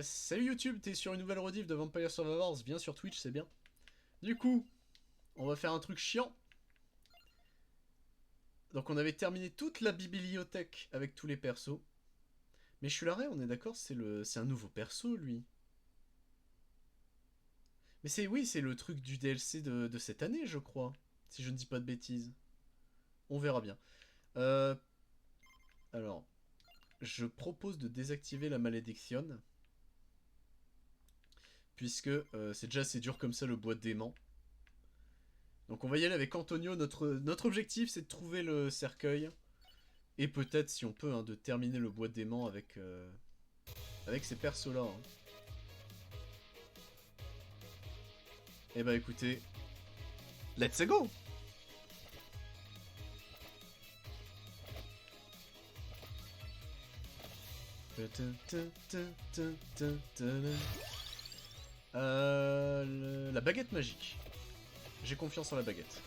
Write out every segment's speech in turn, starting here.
Salut YouTube, t'es sur une nouvelle rediff de Vampire Survivors, viens sur Twitch, c'est bien. Du coup, on va faire un truc chiant. Donc on avait terminé toute la bibliothèque avec tous les persos. Mais Shulare, on est d'accord, c'est un nouveau perso, lui. Mais oui, c'est le truc du DLC de cette année, je crois. Si je ne dis pas de bêtises. On verra bien. Euh, alors, je propose de désactiver la malédiction. Puisque c'est déjà assez dur comme ça le bois de dément. Donc on va y aller avec Antonio, notre objectif c'est de trouver le cercueil. Et peut-être si on peut, hein, de terminer le bois d'aimant avec ces persos là. Hein. Et bah écoutez, let's go. La baguette magique. J'ai confiance en la baguette.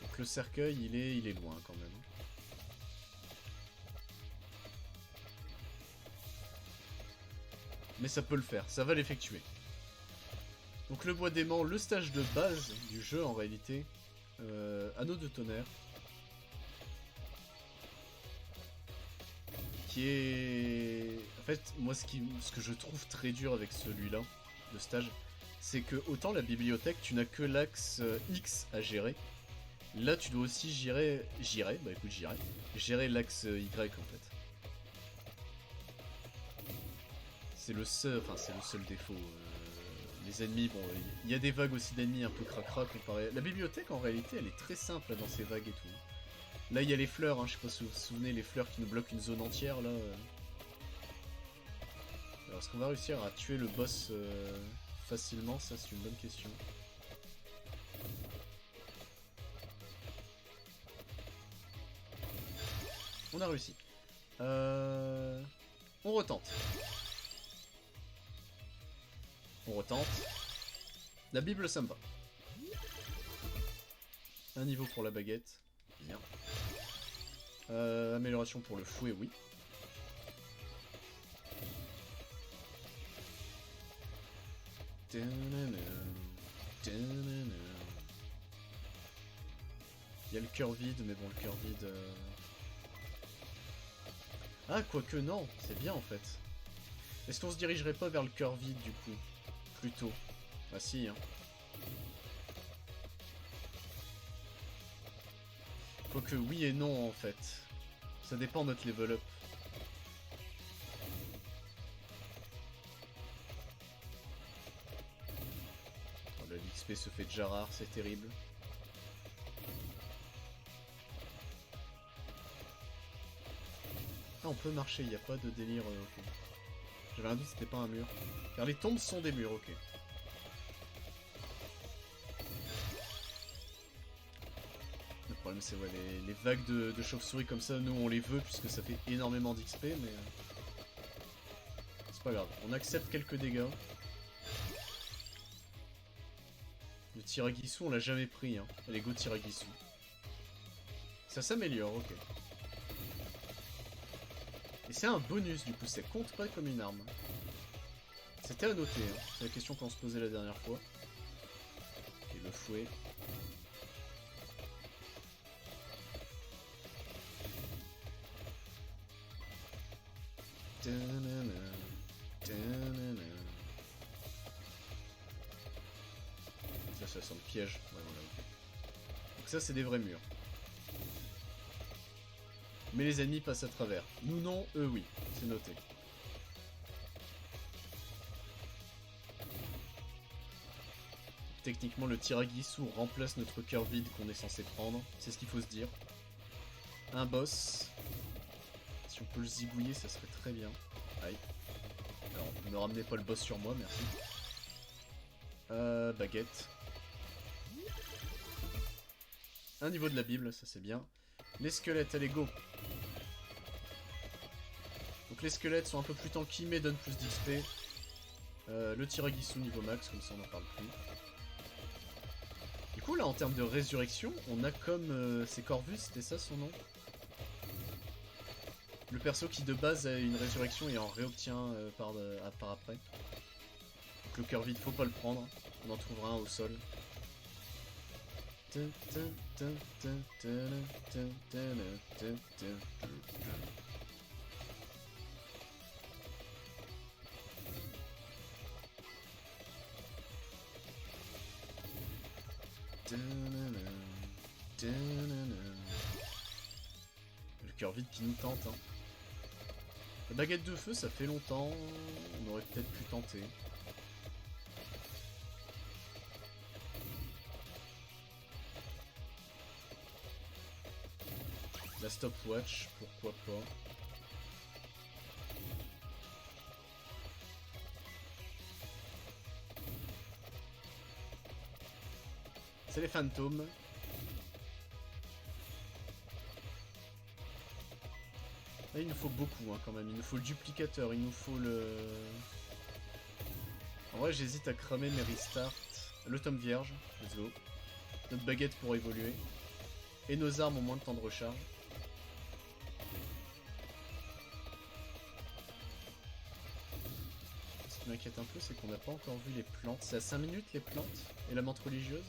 Donc le cercueil, il est loin quand même. Mais ça peut le faire, ça va l'effectuer. Donc le bois d'aimant, le stage de base du jeu en réalité. Anneau de tonnerre. Qui est... En fait, moi ce que je trouve très dur avec celui-là, de stage, c'est que autant la bibliothèque, tu n'as que l'axe X à gérer. Là, tu dois aussi gérer l'axe Y en fait. C'est le seul défaut. Les ennemis, bon, il y a des vagues aussi d'ennemis un peu cracra comparé. La bibliothèque en réalité, elle est très simple dans ses vagues et tout. Là, il y a les fleurs, hein, je sais pas si vous vous souvenez, les fleurs qui nous bloquent une zone entière là. Alors, est-ce qu'on va réussir à tuer le boss facilement? Ça, c'est une bonne question. On a réussi. On retente. On retente. La Bible, ça me va. Un niveau pour la baguette. Bien. Amélioration pour le fouet, oui. Il y a le cœur vide, mais bon, le cœur vide... Ah, quoique non, c'est bien en fait. Est-ce qu'on se dirigerait pas vers le cœur vide du coup? Plutôt. Ah si, hein. Quoique oui et non en fait. Ça dépend de notre level up. Oh, le l'XP se fait déjà rare, c'est terrible. Ah, on peut marcher, il n'y a pas de délire. Ok. J'avais un doute, c'était pas un mur. Car les tombes sont des murs, ok. Le problème, c'est ouais, les vagues de chauves-souris comme ça, nous on les veut puisque ça fait énormément d'XP, mais. C'est pas grave, on accepte quelques dégâts. Le Tiragisu, on l'a jamais pris, hein. L'ego Tiragisu. Ça s'améliore, ok. Et c'est un bonus, du coup, ça compte pas comme une arme. C'était à noter, hein. C'est la question qu'on se posait la dernière fois. Ok, le fouet. Ça sent le piège. Ouais, voilà, ok. Donc ça, c'est des vrais murs. Mais les ennemis passent à travers. Nous non, eux oui. C'est noté. Techniquement, le Tiragisu remplace notre cœur vide qu'on est censé prendre. C'est ce qu'il faut se dire. Un boss. Si on peut le zigouiller, ça serait très bien. Aïe. Alors, ne ramenez pas le boss sur moi, merci. Baguette. Un niveau de la Bible, ça c'est bien. Les squelettes, allez go. Donc les squelettes sont un peu plus tanky mais donnent plus d'XP. Le Tiragisu niveau max, comme ça on n'en parle plus. Du coup là en termes de résurrection, on a comme... c'est Corvus, c'était ça son nom? Le perso qui de base a une résurrection et en réobtient par après. Donc le cœur vide, faut pas le prendre. On en trouvera un au sol. Le cœur vide qui nous tente. Hein. La baguette de feu, ça fait longtemps. On aurait peut-être pu tenter. La stopwatch, pourquoi pas. C'est les fantômes. Là, il nous faut beaucoup hein, quand même. Il nous faut le duplicateur, il nous faut le... En vrai, j'hésite à cramer mes restarts. Le tome vierge, let's go. Notre baguette pour évoluer. Et nos armes ont moins de temps de recharge. Ce qui m'inquiète un peu, c'est qu'on n'a pas encore vu les plantes. C'est à 5 minutes les plantes? Et la menthe religieuse?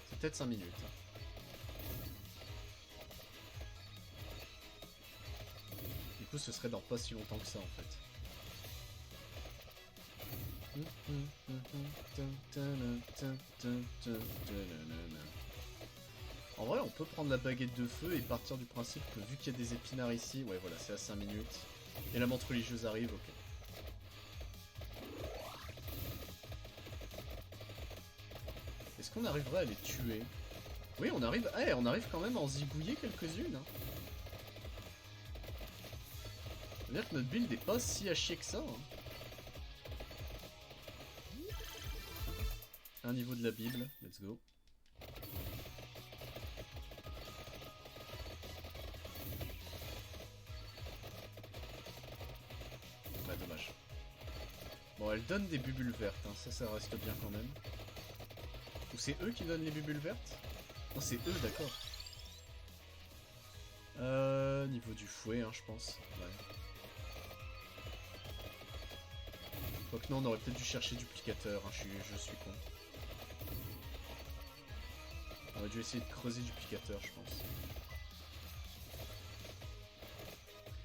C'est peut-être 5 minutes. Du coup, ce serait dans pas si longtemps que ça, en fait. En vrai, on peut prendre la baguette de feu et partir du principe que vu qu'il y a des épinards ici, ouais, voilà, c'est à 5 minutes. Et la menthe religieuse arrive, ok. Est-ce qu'on arriverait à les tuer? Oui, on arrive. Eh, on arrive quand même à en zigouiller quelques-unes. Hein. C'est-à-dire que notre build est pas si à chier que ça. Hein. Un niveau de la Bible, let's go. Ouais, dommage. Bon, elle donne des bubules vertes, hein. Ça reste bien quand même. Ou c'est eux qui donnent les bubules vertes? Non, c'est eux, d'accord. Niveau du fouet, hein, je pense. Ouais. Quoique non, on aurait peut-être dû chercher duplicateur, hein. Je suis con. On aurait dû essayer de creuser duplicateur, je pense.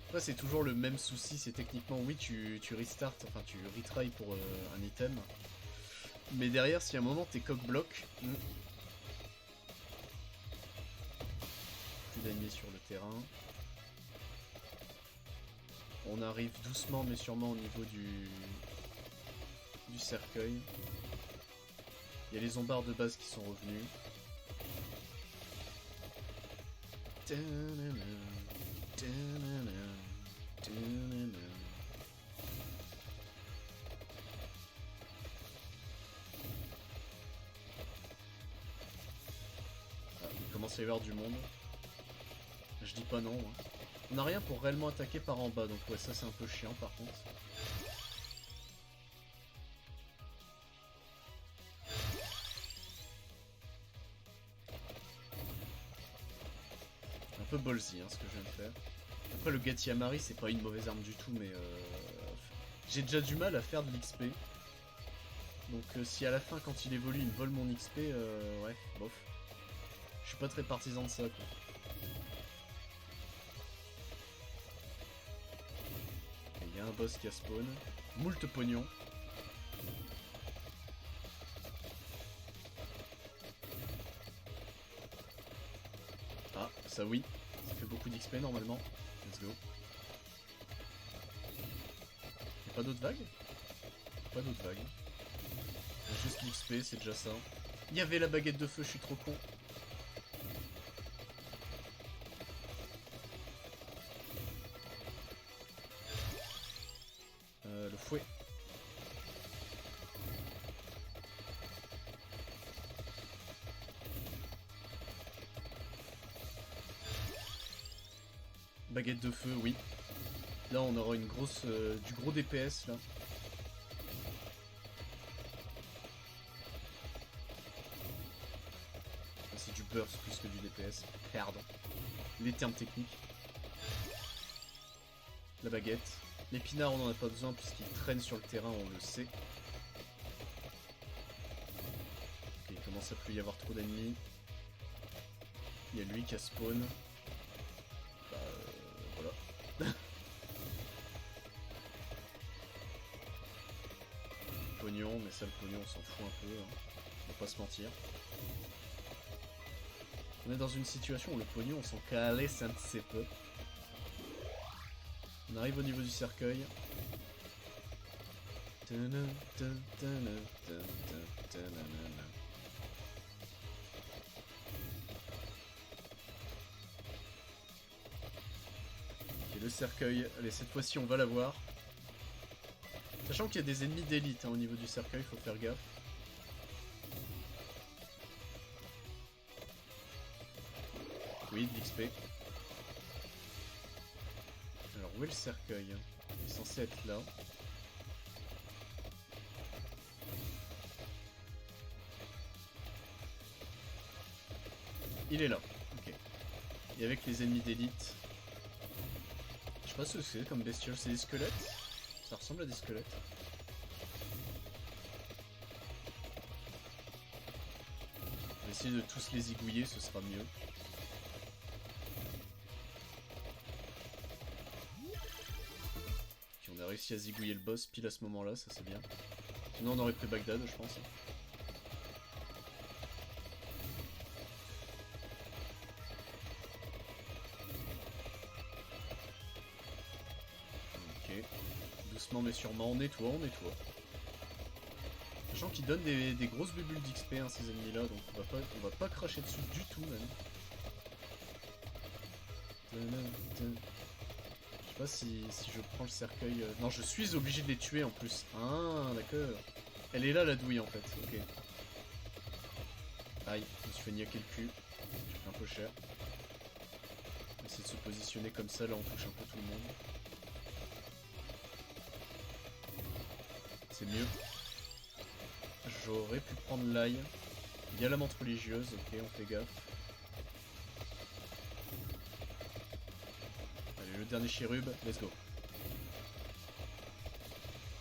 Après, c'est toujours le même souci, c'est techniquement, oui, tu restart, enfin, tu retry pour un item. Mais derrière, si à un moment t'es coq-bloc, plus d'ennemis sur le terrain. On arrive doucement mais sûrement au niveau du cercueil. Il y a les zombards de base qui sont revenus. Il commence à y avoir du monde. Je dis pas non. Hein. On n'a rien pour réellement attaquer par en bas, donc ouais, ça c'est un peu chiant par contre. Un peu ballsy hein, ce que je viens de faire. Après le Gatiamari c'est pas une mauvaise arme du tout, mais j'ai déjà du mal à faire de l'XP. Donc si à la fin quand il évolue il me vole mon XP, ouais, bof. Je suis pas très partisan de ça quoi. Il y a un boss qui a spawn. Moult pognon. Ah, ça oui. Ça fait beaucoup d'XP normalement. Let's go. Y'a pas d'autres vagues? Pas d'autres vagues. Juste l'XP, c'est déjà ça. Il y avait la baguette de feu, je suis trop con. Le fouet. Baguette de feu, oui. Là, on aura une grosse, du gros DPS, là. C'est du burst plus que du DPS. Pardon. Les termes techniques. La baguette. L'épinard, on n'en a pas besoin puisqu'il traîne sur le terrain, on le sait. Ok, il commence à plus y avoir trop d'ennemis. Il y a lui qui a spawn. Bah, voilà. Pognon, mais ça, le pognon, on s'en fout un peu. Hein. On va pas se mentir. On est dans une situation où le pognon, on s'en calisse un petit peu. On arrive au niveau du cercueil. Et le cercueil, allez, cette fois-ci on va l'avoir. Sachant qu'il y a des ennemis d'élite hein, au niveau du cercueil, faut faire gaffe. Oui, de l'XP. Alors où est le cercueil? Il est censé être là. Il est là, ok. Et avec les ennemis d'élite. Je sais pas ce que c'est comme bestiole, c'est des squelettes? Ça ressemble à des squelettes. On va essayer de tous les zigouiller, ce sera mieux. Ok, on a réussi à zigouiller le boss pile à ce moment-là, ça c'est bien. Sinon on aurait pris Bagdad, je pense. Ok. Doucement mais sûrement, on nettoie, on nettoie. Sachant qu'ils donnent des grosses bulles d'XP hein, ces ennemis là, donc on va pas cracher dessus du tout même. Je sais pas si je prends le cercueil... Non, je suis obligé de les tuer en plus. Ah, d'accord. Elle est là la douille en fait, ok. Aïe, je me suis fait niaquer le cul. J'ai fait un peu cher. On va essayer de se positionner comme ça, là on touche un peu tout le monde. C'est mieux. J'aurais pu prendre l'ail. Il y a la menthe religieuse, ok, on fait gaffe. Allez, le dernier chérub, let's go.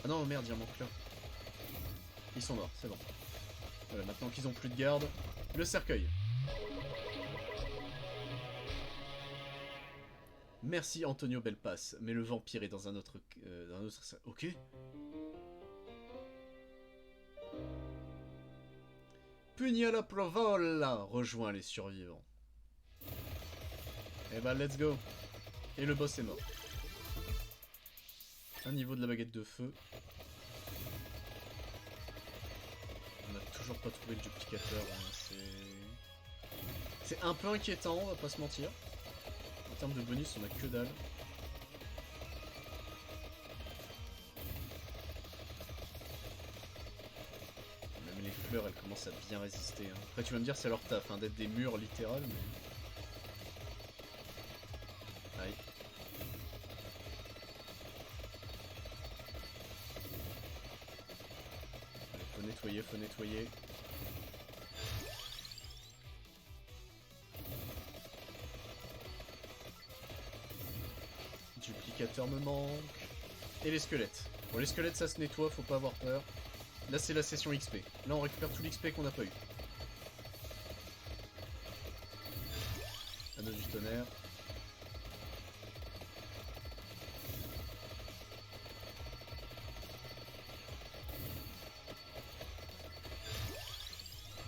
Ah non, merde, il en manque là. Ils sont morts, c'est bon. Voilà, maintenant qu'ils ont plus de garde, le cercueil. Merci Antonio Belpass, mais le vampire est dans un autre... Ok. Pugnala Provola rejoint les survivants. Et bah let's go. Et le boss est mort. Un niveau de la baguette de feu. On n'a toujours pas trouvé le duplicateur. Hein. C'est un peu inquiétant, on va pas se mentir. En termes de bonus, on a que dalle. Même les fleurs, elles commencent à bien résister. Hein. Après, tu vas me dire, c'est leur taf hein, d'être des murs littéral, mais... Aïe. Allez, faut nettoyer, faut nettoyer. Duplicateur me manque. Et les squelettes. Bon, les squelettes, ça se nettoie, faut pas avoir peur. Là, c'est la session XP. Là, on récupère tout l'XP qu'on n'a pas eu. Anneau du tonnerre.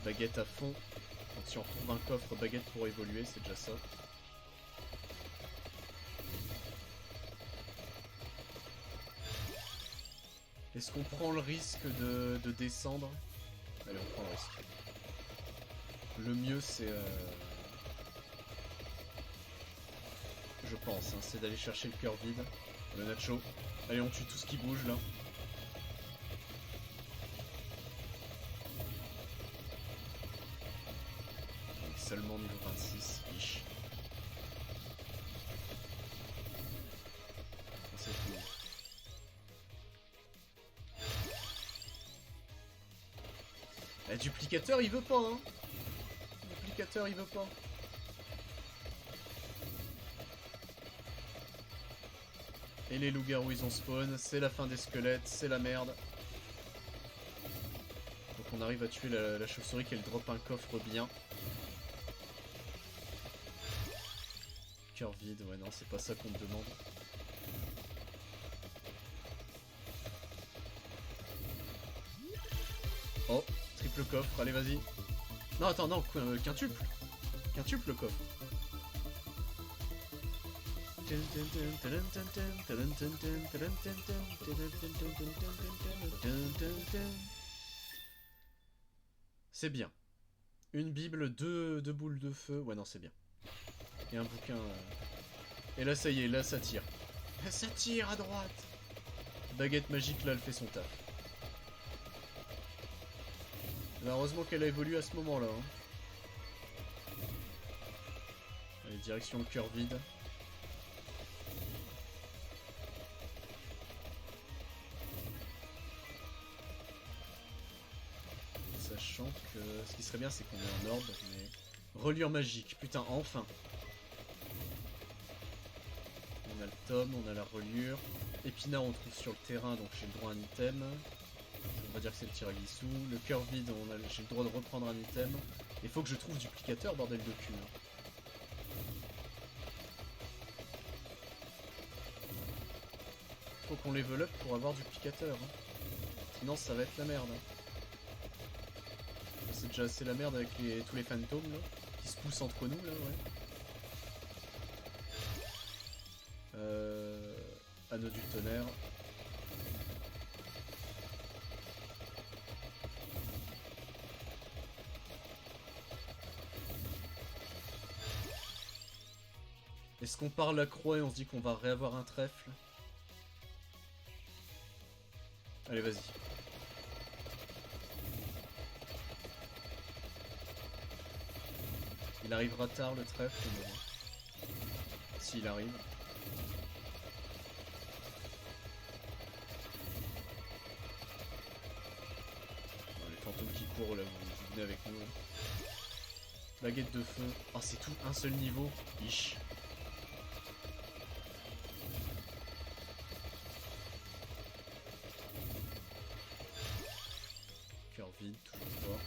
Baguette à fond. Donc si on retrouve un coffre baguette pour évoluer, c'est déjà ça. Est-ce qu'on prend le risque de descendre? Allez, on prend le risque. Le mieux, c'est... Je pense, hein, c'est d'aller chercher le cœur vide. Le nacho. Allez, on tue tout ce qui bouge, là. Donc, seulement niveau 26, biche. C'est tout. Le duplicateur il veut pas hein. Le duplicateur il veut pas. Et les loups-garous ils ont spawn, c'est la fin des squelettes, c'est la merde. Donc on arrive à tuer la chauve-souris qu'elle drop un coffre bien. Cœur vide, ouais non c'est pas ça qu'on me demande. Oh, triple coffre, allez vas-y. Non attends, non, quintuple. Quintuple coffre. C'est bien. Une bible, deux boules de feu. Ouais non c'est bien. Et un bouquin. Et là ça y est, là ça tire. Ça tire à droite. Baguette magique là elle fait son taf. Bah, heureusement qu'elle a évolué à ce moment là. Hein. Allez, direction le cœur vide. Sachant que ce qui serait bien c'est qu'on ait un orbe, mais... Reliure magique, putain, enfin. On a le tome, on a la reliure. Épinard on trouve sur le terrain, donc j'ai le droit à un item. On va dire que c'est le tiragissou. Le cœur vide, j'ai le droit de reprendre un item. Il faut que je trouve duplicateur, bordel de cul. Faut qu'on level up pour avoir duplicateur. Hein. Sinon ça va être la merde. C'est déjà assez la merde avec tous les fantômes là, qui se poussent entre nous là, ouais. Anneau du tonnerre. Est-ce qu'on parle la croix et on se dit qu'on va réavoir un trèfle? Allez, vas-y. Il arrivera tard le trèfle, mais bon. S'il arrive. Bon, les fantômes qui courent là, vous venez avec nous. Là. Baguette de feu. Oh, c'est tout, un seul niveau. Ish. Cœur vide, toujours pas.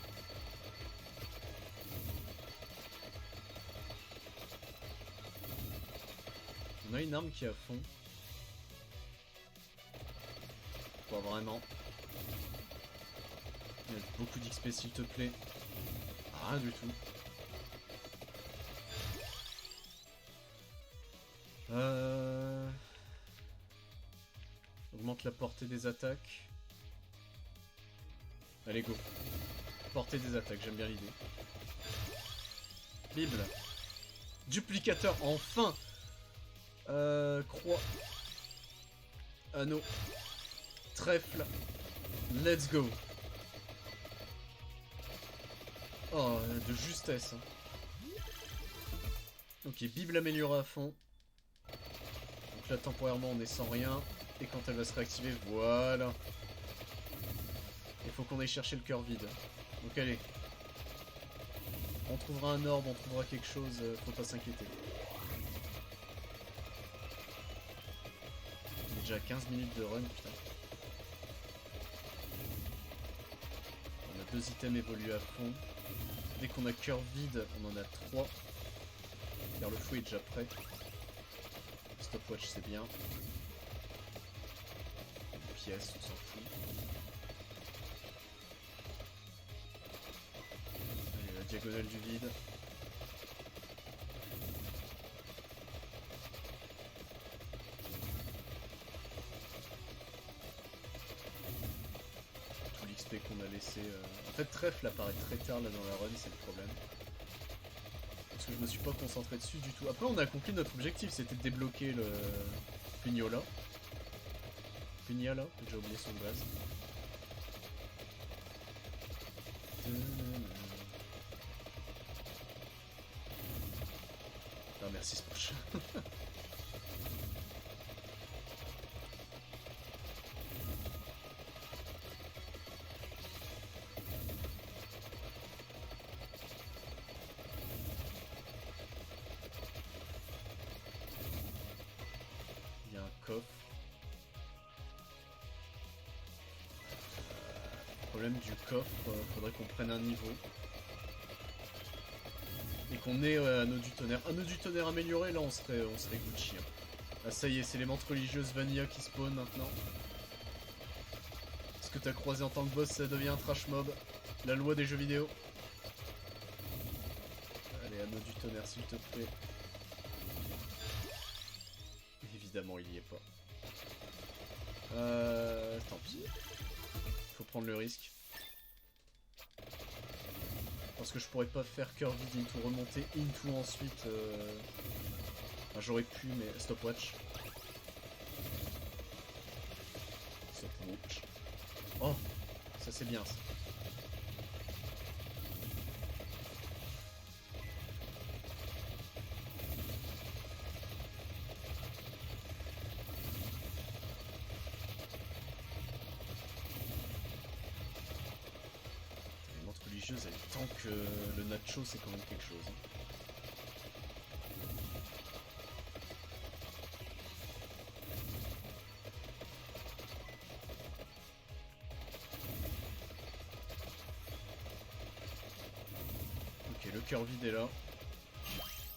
On a une arme qui est à fond. Pas vraiment. Il y a beaucoup d'XP s'il te plaît. Ah, rien du tout. Augmente la portée des attaques. Allez go. Portée des attaques, j'aime bien l'idée. Bible. Duplicateur, enfin. Croix. Anneau. Trèfle. Let's go. Oh, de justesse. Ok, Bible améliorée à fond. Donc là, temporairement, on est sans rien. Et quand elle va se réactiver, voilà. Il faut qu'on aille chercher le cœur vide. Donc allez. On trouvera un orbe, on trouvera quelque chose, faut pas s'inquiéter. Il est déjà à 15 minutes de run, putain. On a 2 items évolués à fond. Dès qu'on a cœur vide, on en a 3. Car le fou est déjà prêt. Stopwatch c'est bien. Une pièce, on s'en fout. Allez, la diagonale du vide. Tout l'XP qu'on a laissé. En fait, trèfle apparaît très tard là dans la run, c'est le problème. Parce que je me suis pas concentré dessus du tout. Après, on a accompli notre objectif, c'était de débloquer le Pugnola. Pugnala, j'ai oublié son base. Ah, merci Sproche. Il y a un coffre. Problème du coffre, faudrait qu'on prenne un niveau. Et qu'on ait anneau du tonnerre. Anneau du tonnerre amélioré, là on serait Gucci. Hein. Ah ça y est, c'est les menthes religieuses Vanilla qui spawn maintenant. Ce que t'as croisé en tant que boss, ça devient un trash mob. La loi des jeux vidéo. Allez, anneau du tonnerre s'il te plaît. Évidemment, il y est pas. Tant pis. Faut prendre le risque. Parce que je pourrais pas faire cœur vide into remonter into ensuite. Enfin, j'aurais pu, mais stopwatch. Stopwatch. Oh, ça c'est bien ça. Tant que le nacho c'est quand même quelque chose. Ok, le cœur vide est là.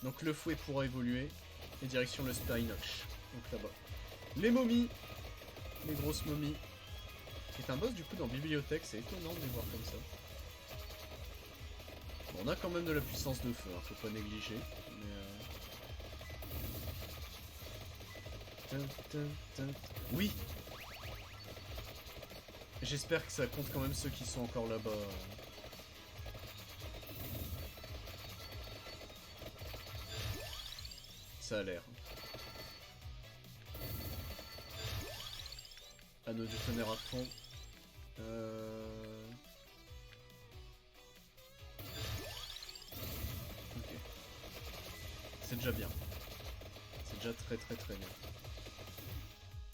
Donc le fouet pourra évoluer. Et direction le Spinoch. Donc là-bas. Les momies. Les grosses momies. C'est un boss du coup dans Bibliothèque, c'est étonnant de les voir comme ça. Bon, on a quand même de la puissance de feu, hein, faut pas négliger. Mais oui. J'espère que ça compte quand même ceux qui sont encore là-bas. Ça a l'air. Anneau du tonnerre à fond. Ok. C'est déjà bien. C'est déjà très bien.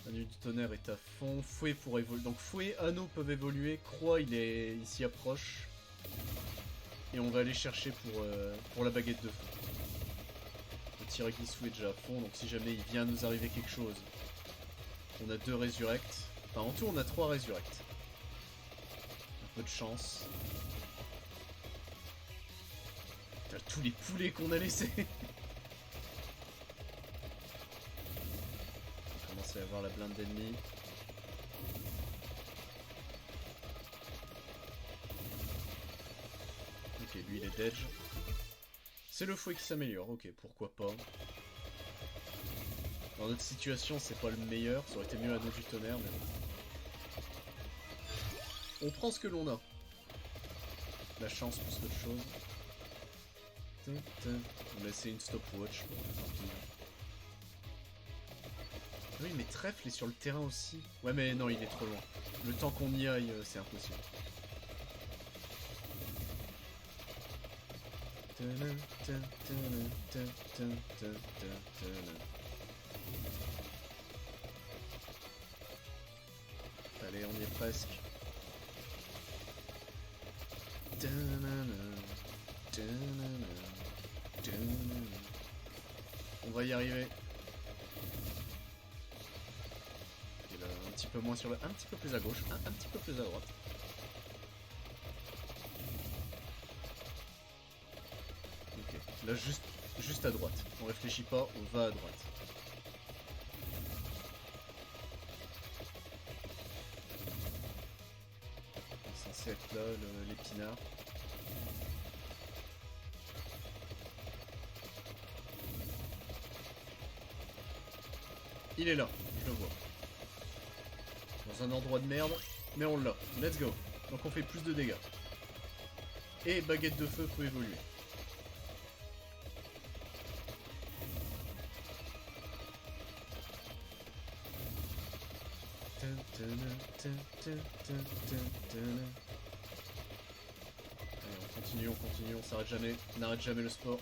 Anneau du tonnerre est à fond. Fouet pour évoluer. Donc fouet, anneau peuvent évoluer. Croix, il s'y approche. Et on va aller chercher pour la baguette de feu. Le Tiragissou est déjà à fond. Donc si jamais il vient nous arriver quelque chose, on a 2 résurrects. Enfin en tout on a 3 résurrects. Un peu de chance. T'as tous les poulets qu'on a laissés. On commence à y avoir la blinde d'ennemis. Ok, lui il est dead. C'est le fouet qui s'améliore, ok, pourquoi pas. Dans notre situation, c'est pas le meilleur, ça aurait été mieux à dos du tonnerre, mais bon. On prend ce que l'on a. La chance plus qu'autre chose. On a essayé une stopwatch, bon, tant pis. Oui, mais trèfle est sur le terrain aussi. Ouais, mais non, il est trop loin. Le temps qu'on y aille, c'est impossible. Allez, on y est presque. On va y arriver. Et là, un petit peu moins sur le... Un petit peu plus à gauche, un petit peu plus à droite. Ok, là juste à droite. On réfléchit pas, on va à droite. C'est censé être là, l'épinard. Il est là, je le vois. Dans un endroit de merde, mais on l'a. Let's go. Donc on fait plus de dégâts. Et baguette de feu peut évoluer. Allez, on continue, on s'arrête jamais. On n'arrête jamais le sport.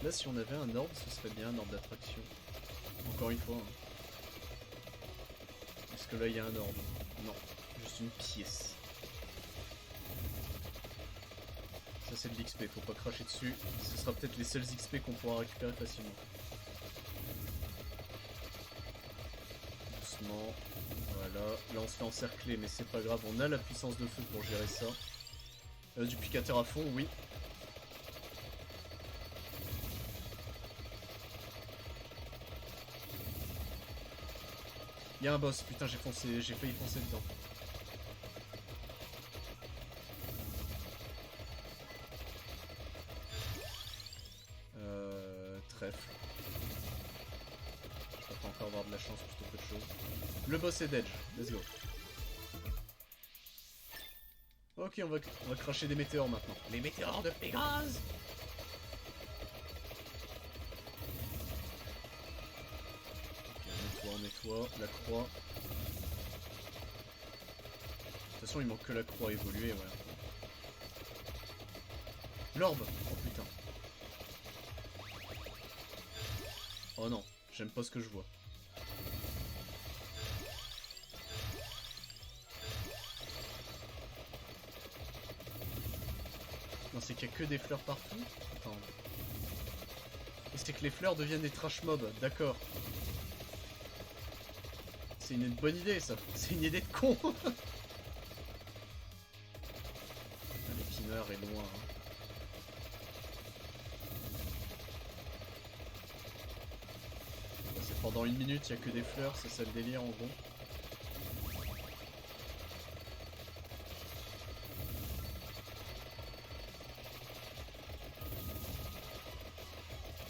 Là, si on avait un orbe, ce serait bien, un orbe d'attraction. Encore une fois. Hein. Est-ce que là, il y a un orbe? Non, juste une pièce. Ça, c'est de l'XP, faut pas cracher dessus. Ce sera peut-être les seuls XP qu'on pourra récupérer facilement. Doucement. Voilà. Là on se fait encercler, mais c'est pas grave, on a la puissance de feu pour gérer ça. Du picateur à fond, oui. Il y a un boss, putain j'ai failli foncer dedans. Trèfle. Je peux encore avoir de la chance plutôt que de choses. Le boss est d'Edge, let's go. Ok, on va cracher des météores maintenant. Les météores de Pégase. Ok, on nettoie, la croix. De toute façon, il manque que la croix évoluée, ouais. L'orbe. Oh putain. Oh non, j'aime pas ce que je vois. Non, c'est qu'il y a que des fleurs partout. Attends. Et c'est que les fleurs deviennent des trash mobs, d'accord. C'est une bonne idée ça. C'est une idée de con. L'épineur est loin. Hein. C'est pendant 1 minute, il n'y a que des fleurs, c'est ça le délire en gros.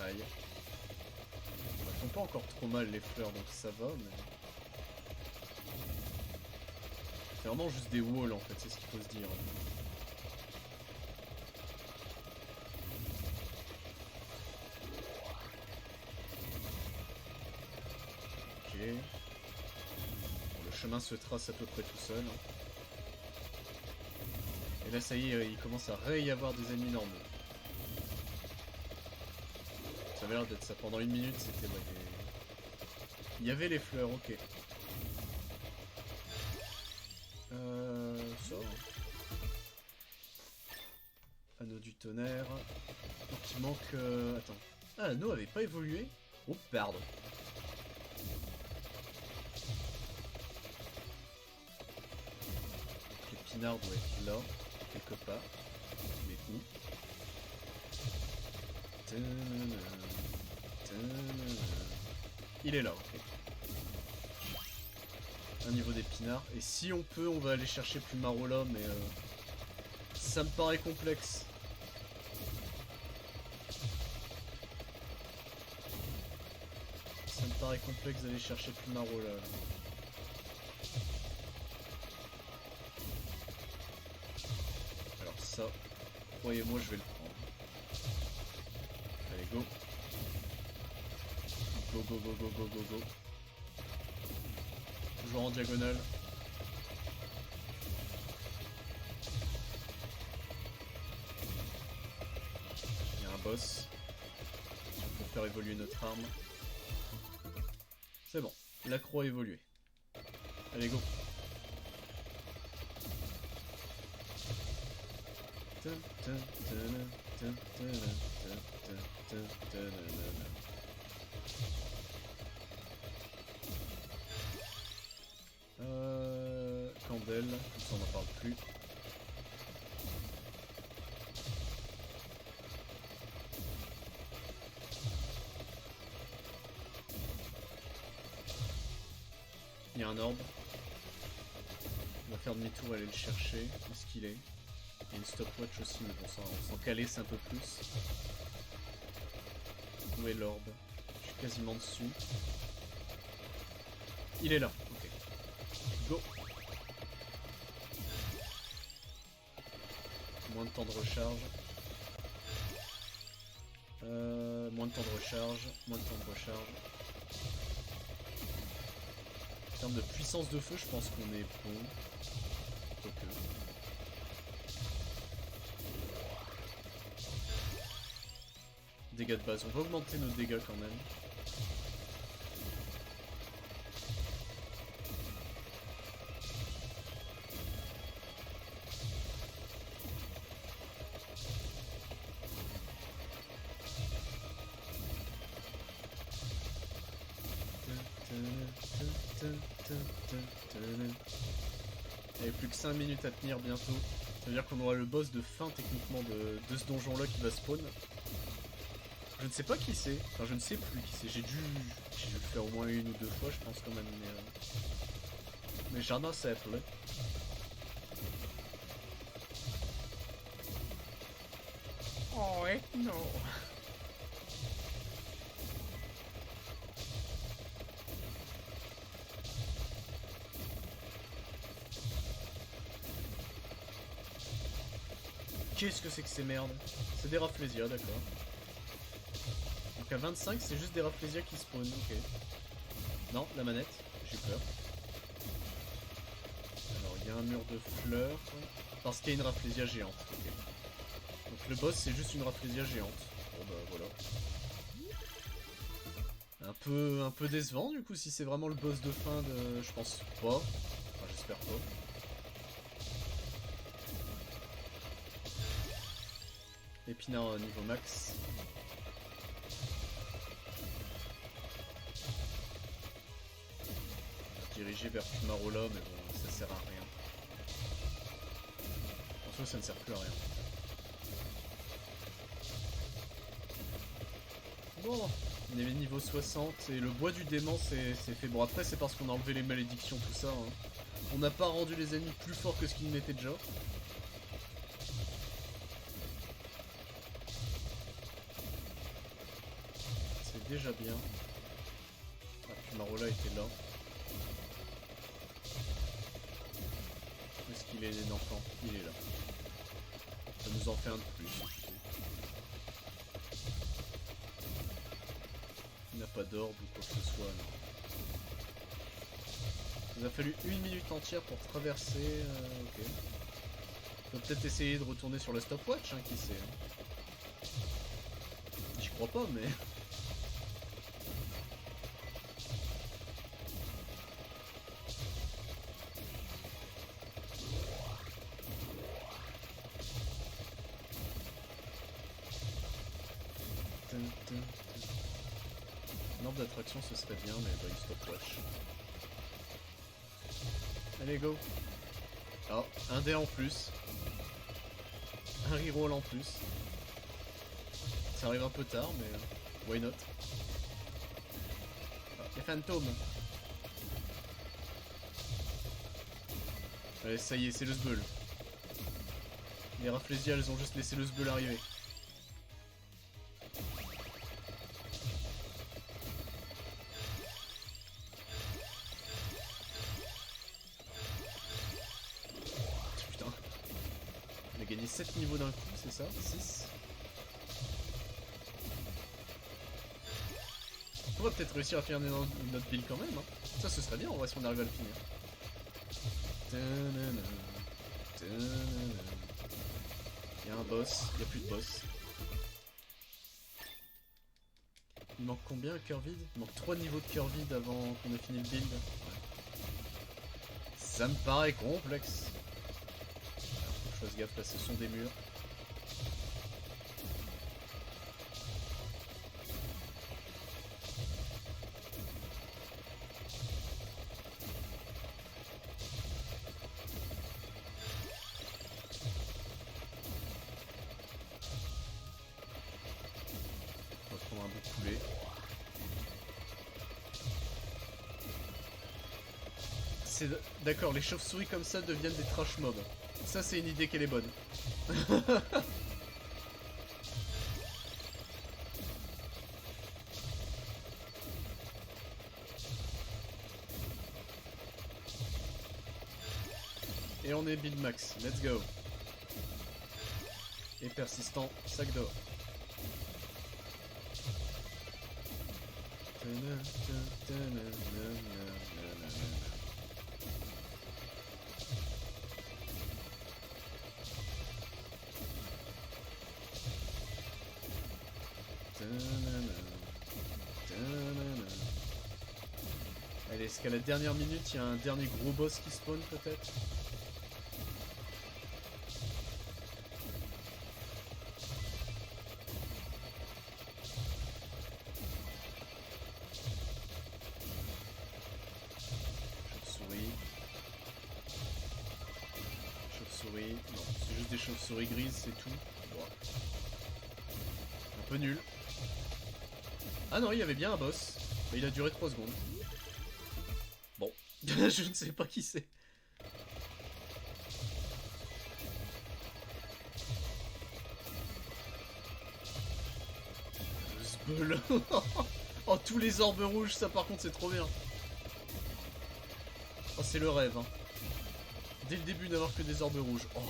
Aïe. Elles font pas encore trop mal les fleurs donc ça va mais... C'est vraiment juste des walls en fait, c'est ce qu'il faut se dire. Ok. Bon, le chemin se trace à peu près tout seul. Et là ça y est, il commence à y avoir des ennemis normaux. Ça avait l'air d'être ça pendant 1 minute, c'était ouais, il y avait les fleurs, ok. Ça. Anneau du tonnerre. Donc il manque... Attends. Ah, l'anneau avait pas évolué? Oh, pardon. L'épinard doit être là, quelque part. Mais où? Il est là, ok. Un niveau d'épinard. Et si on peut, on va aller chercher plus Marola, mais ça me paraît complexe. Ça me paraît complexe d'aller chercher plus Marola. Alors ça, croyez-moi, je vais le prendre. Allez, go. Go, go, go, go, go, go, go. Toujours en diagonale. Il y a un boss. On peut faire évoluer notre arme. C'est bon, la croix a évolué. Allez, go. Candelle, comme ça on n'en parle plus. Il y a un orbe. On va faire demi-tour, aller le chercher. Où est-ce qu'il est? Il y a une stopwatch aussi, mais bon, ça, on s'en calisse un peu plus. Où est l'orbe? Je suis quasiment dessus. Il est là, ok. Go! Moins de temps de recharge. Moins de temps de recharge. Moins de temps de recharge. En termes de puissance de feu, je pense qu'on est bon. Quoique. Dégâts de base. On va augmenter nos dégâts quand même. plus que 5 minutes à tenir bientôt. Ça veut dire qu'on aura le boss de fin techniquement de ce donjon là qui va spawn. Je ne sais pas qui c'est, enfin je ne sais plus qui c'est, j'ai dû le faire au moins 1 ou 2 fois je pense quand même, mais j'en ai sais plus. Oh ouais, non. Qu'est-ce que c'est que ces merdes? C'est des Rafflesia, d'accord. Donc à 25, c'est juste des Rafflesia qui spawnent, ok. Non, la manette, j'ai peur. Alors, il y a un mur de fleurs, parce qu'il y a une Rafflesia géante, ok. Donc le boss, c'est juste une Rafflesia géante. Bon bah voilà. Un peu décevant du coup, si c'est vraiment le boss de fin de... Je pense pas. Enfin, j'espère pas. Épinard niveau max. Dirigé vers Fumarola, mais bon, ça sert à rien. En soi, ça ne sert plus à rien. Bon, on est niveau 60 et le bois du démon c'est fait. Bon, après, c'est parce qu'on a enlevé les malédictions, tout ça. Hein. On n'a pas rendu les ennemis plus forts que ce qu'ils n'étaient déjà. C'est déjà bien. Ah, Fumarola était là. Où est-ce qu'il est, l'enfant? Il est là. Ça nous en fait un de plus. Il n'a pas d'orbe ou quoi que ce soit, non. Il nous a fallu 1 minute entière pour traverser, ok. On peut peut-être essayer de retourner sur le stopwatch, hein, qui sait. Hein. J'y crois pas, mais... Une orbe d'attraction ce serait bien, mais bah, il stopwatch. Allez, go. Oh, un dé en plus. Un reroll en plus. Ça arrive un peu tard, mais why not. Ah, les fantômes. Allez, ça y est, c'est le sbeul. Les Rafflesia, elles ont juste laissé le sbeul arriver. Putain. On a gagné 7 niveaux d'un coup, c'est ça? 6. On pourrait peut-être réussir à faire une autre build quand même. Hein. Ça, ce serait bien en vrai si on arrive à le finir. Il y a un boss, il n'y a plus de boss. Il manque combien un cœur vide? Il manque 3 niveaux de cœur vide avant qu'on ait fini le build. Ouais. Ça me paraît complexe. Alors, faut que je fasse gaffe, là ce sont des murs. On va prendre un bout de poulet. D'accord, les chauves-souris comme ça deviennent des trash mobs. Ça, c'est une idée qu'elle est bonne. Et on est build max, let's go. Et persistant, sac d'or. Allez, est-ce qu'à la dernière minute, il y a un dernier gros boss qui spawn peut-être? Chauve-souris. Oui, non, c'est juste des chauves-souris grises, c'est tout. Bon. Un peu nul. Ah non, il y avait bien un boss. Mais il a duré 3 secondes. Bon, je ne sais pas qui c'est. Zbeul. Oh, tous les orbes rouges, ça par contre c'est trop bien. Oh, c'est le rêve, hein. Dès le début d'avoir que des orbes rouges. Oh.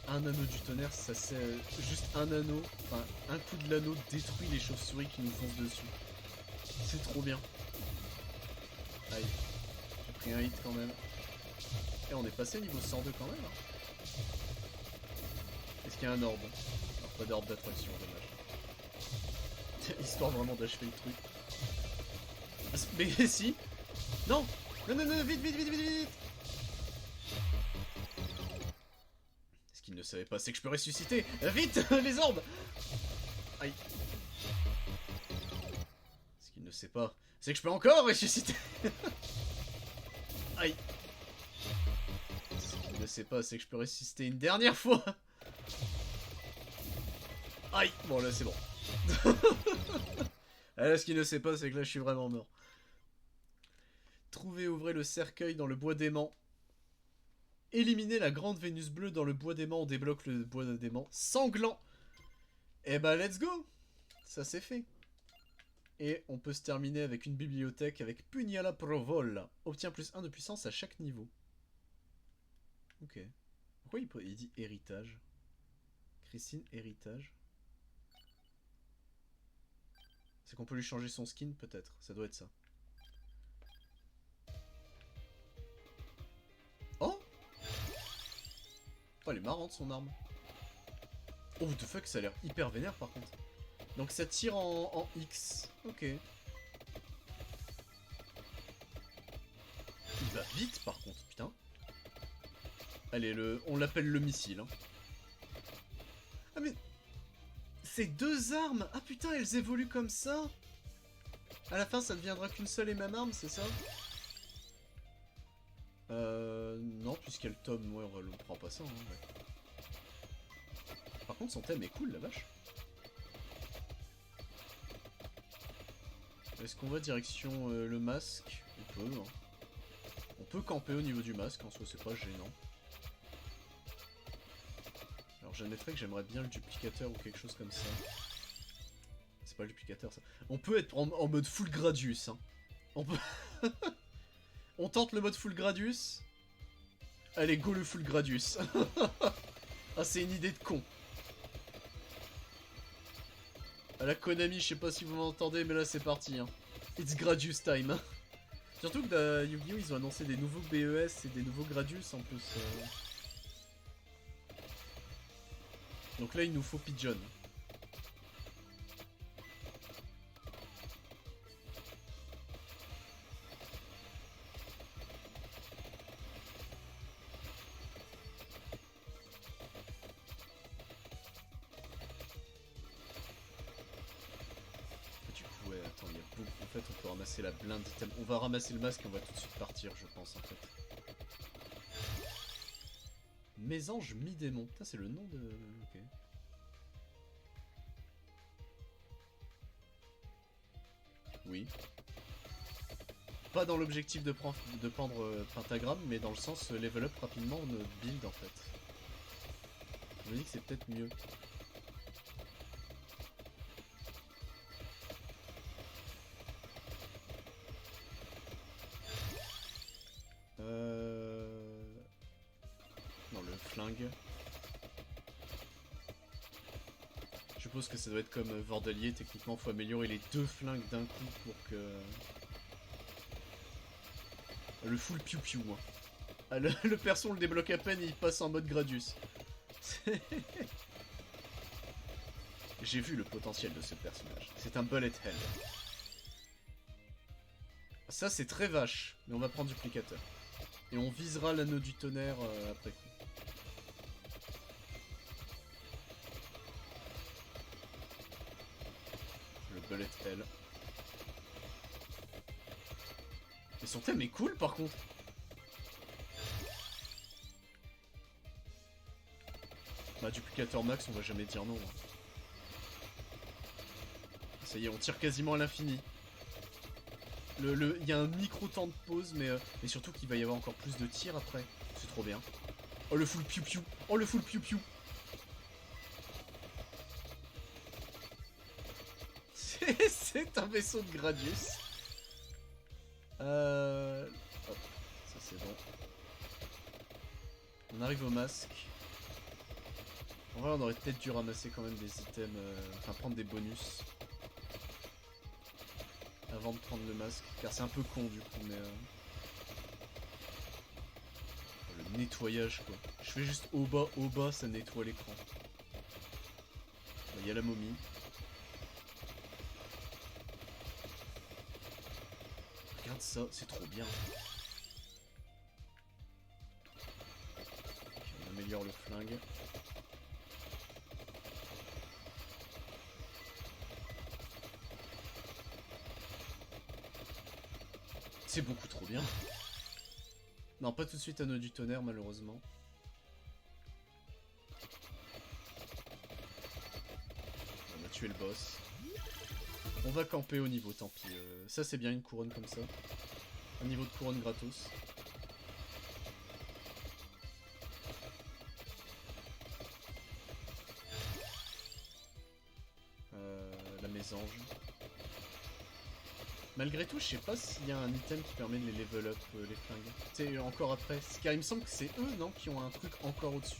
Un anneau du tonnerre, ça c'est juste un anneau, enfin un coup de l'anneau détruit les chauves-souris qui nous foncent dessus. C'est trop bien. Aïe, j'ai pris un hit quand même. Et on est passé niveau 102 quand même. Hein. Est-ce qu'il y a un orbe? Alors, pas d'orbe d'attraction, dommage. Histoire vraiment d'achever le truc. Mais si. Non. Non, non, non, vite, vite, vite, vite, vite. Ce qu'il ne savait pas, c'est que je peux ressusciter. Vite, les orbes. Aïe. Ce qu'il ne sait pas, c'est que je peux encore ressusciter. Aïe. Ce qu'il ne sait pas, c'est que je peux ressusciter une dernière fois. Aïe. Bon, là, c'est bon. Là, ce qu'il ne sait pas, c'est que là, je suis vraiment mort. Trouvez et ouvrez le cercueil dans le bois d'aimant. Éliminez la grande Vénus bleue dans le bois d'aimant. On débloque le bois d'aimant sanglant. Et bah, let's go. Ça, c'est fait. Et on peut se terminer avec une bibliothèque avec Pugnala Provol. Obtient plus 1 de puissance à chaque niveau. Ok. Pourquoi il dit héritage? Christine, héritage. C'est qu'on peut lui changer son skin, peut-être. Ça doit être ça. Oh! Oh, elle est marrante, son arme. Oh, what the fuck, ça a l'air hyper vénère, par contre. Donc ça tire en X. Ok. Il va vite, par contre, putain. Allez, on l'appelle le missile. Hein. Ah, mais... C'est 2 armes! Ah putain, elles évoluent comme ça! À la fin, ça ne deviendra qu'une seule et même arme, c'est ça? Non, puisqu'elle tome, ouais, on prend pas ça, hein, ouais. Par contre, son thème est cool, la vache. Est-ce qu'on va direction le masque? On peut, hein. On peut camper au niveau du masque, en soi, c'est pas gênant. Alors, j'admettrais que j'aimerais bien le duplicateur ou quelque chose comme ça. C'est pas le duplicateur, ça. On peut être en mode full Gradius, hein. On peut... On tente le mode full Gradius. Allez, go le full Gradius. Ah, c'est une idée de con. À la Konami, je sais pas si vous m'entendez, mais là c'est parti. Hein. It's Gradius time. Surtout que dans Yu-Gi-Oh! Ils ont annoncé des nouveaux BES et des nouveaux Gradius en plus. Donc là, il nous faut Pigeon. Attends, il y a beaucoup. En fait, on peut ramasser la blinde d'item. On va ramasser le masque et on va tout de suite partir, je pense, en fait. Mésange mi-démon. Putain, c'est le nom de... Ok. Oui. Pas dans l'objectif de prendre pentagramme, mais dans le sens level up rapidement notre build, en fait. Je me dis que c'est peut-être mieux. Non, le flingue. Je suppose que ça doit être comme Vordelier, techniquement faut améliorer les 2 flingues d'un coup pour que... Le full piou-piou. Hein. Ah, le perso on le débloque à peine et il passe en mode Gradius. J'ai vu le potentiel de ce personnage. C'est un bullet hell. Ça c'est très vache, mais on va prendre duplicateur. Et on visera l'anneau du tonnerre après coup. Le bullet hell. Mais son thème est cool par contre. Bah, duplicateur max, on va jamais dire non. Hein. Ça y est, on tire quasiment à l'infini. Il y a un micro temps de pause, mais surtout qu'il va y avoir encore plus de tirs après. C'est trop bien. Oh, le full piou-piou. Oh, le full piou-piou. C'est un vaisseau de Gradius. Hop, ça c'est bon. On arrive au masque. En vrai, on aurait peut-être dû ramasser quand même des items, enfin prendre des bonus. Avant de prendre le masque, car c'est un peu con du coup, mais... Le nettoyage quoi. Je fais juste au bas, ça nettoie l'écran. Il y a la momie. Regarde ça, c'est trop bien. Ok, on améliore le flingue. C'est beaucoup trop bien. Non, pas tout de suite anneau du tonnerre, malheureusement. On a tué le boss. On va camper au niveau, tant pis. Ça, c'est bien une couronne comme ça. Un niveau de couronne gratos. La mésange. Malgré tout, je sais pas s'il y a un item qui permet de les level up, les flingues. Tu sais, encore après. Car il me semble que c'est eux, non, qui ont un truc encore au-dessus.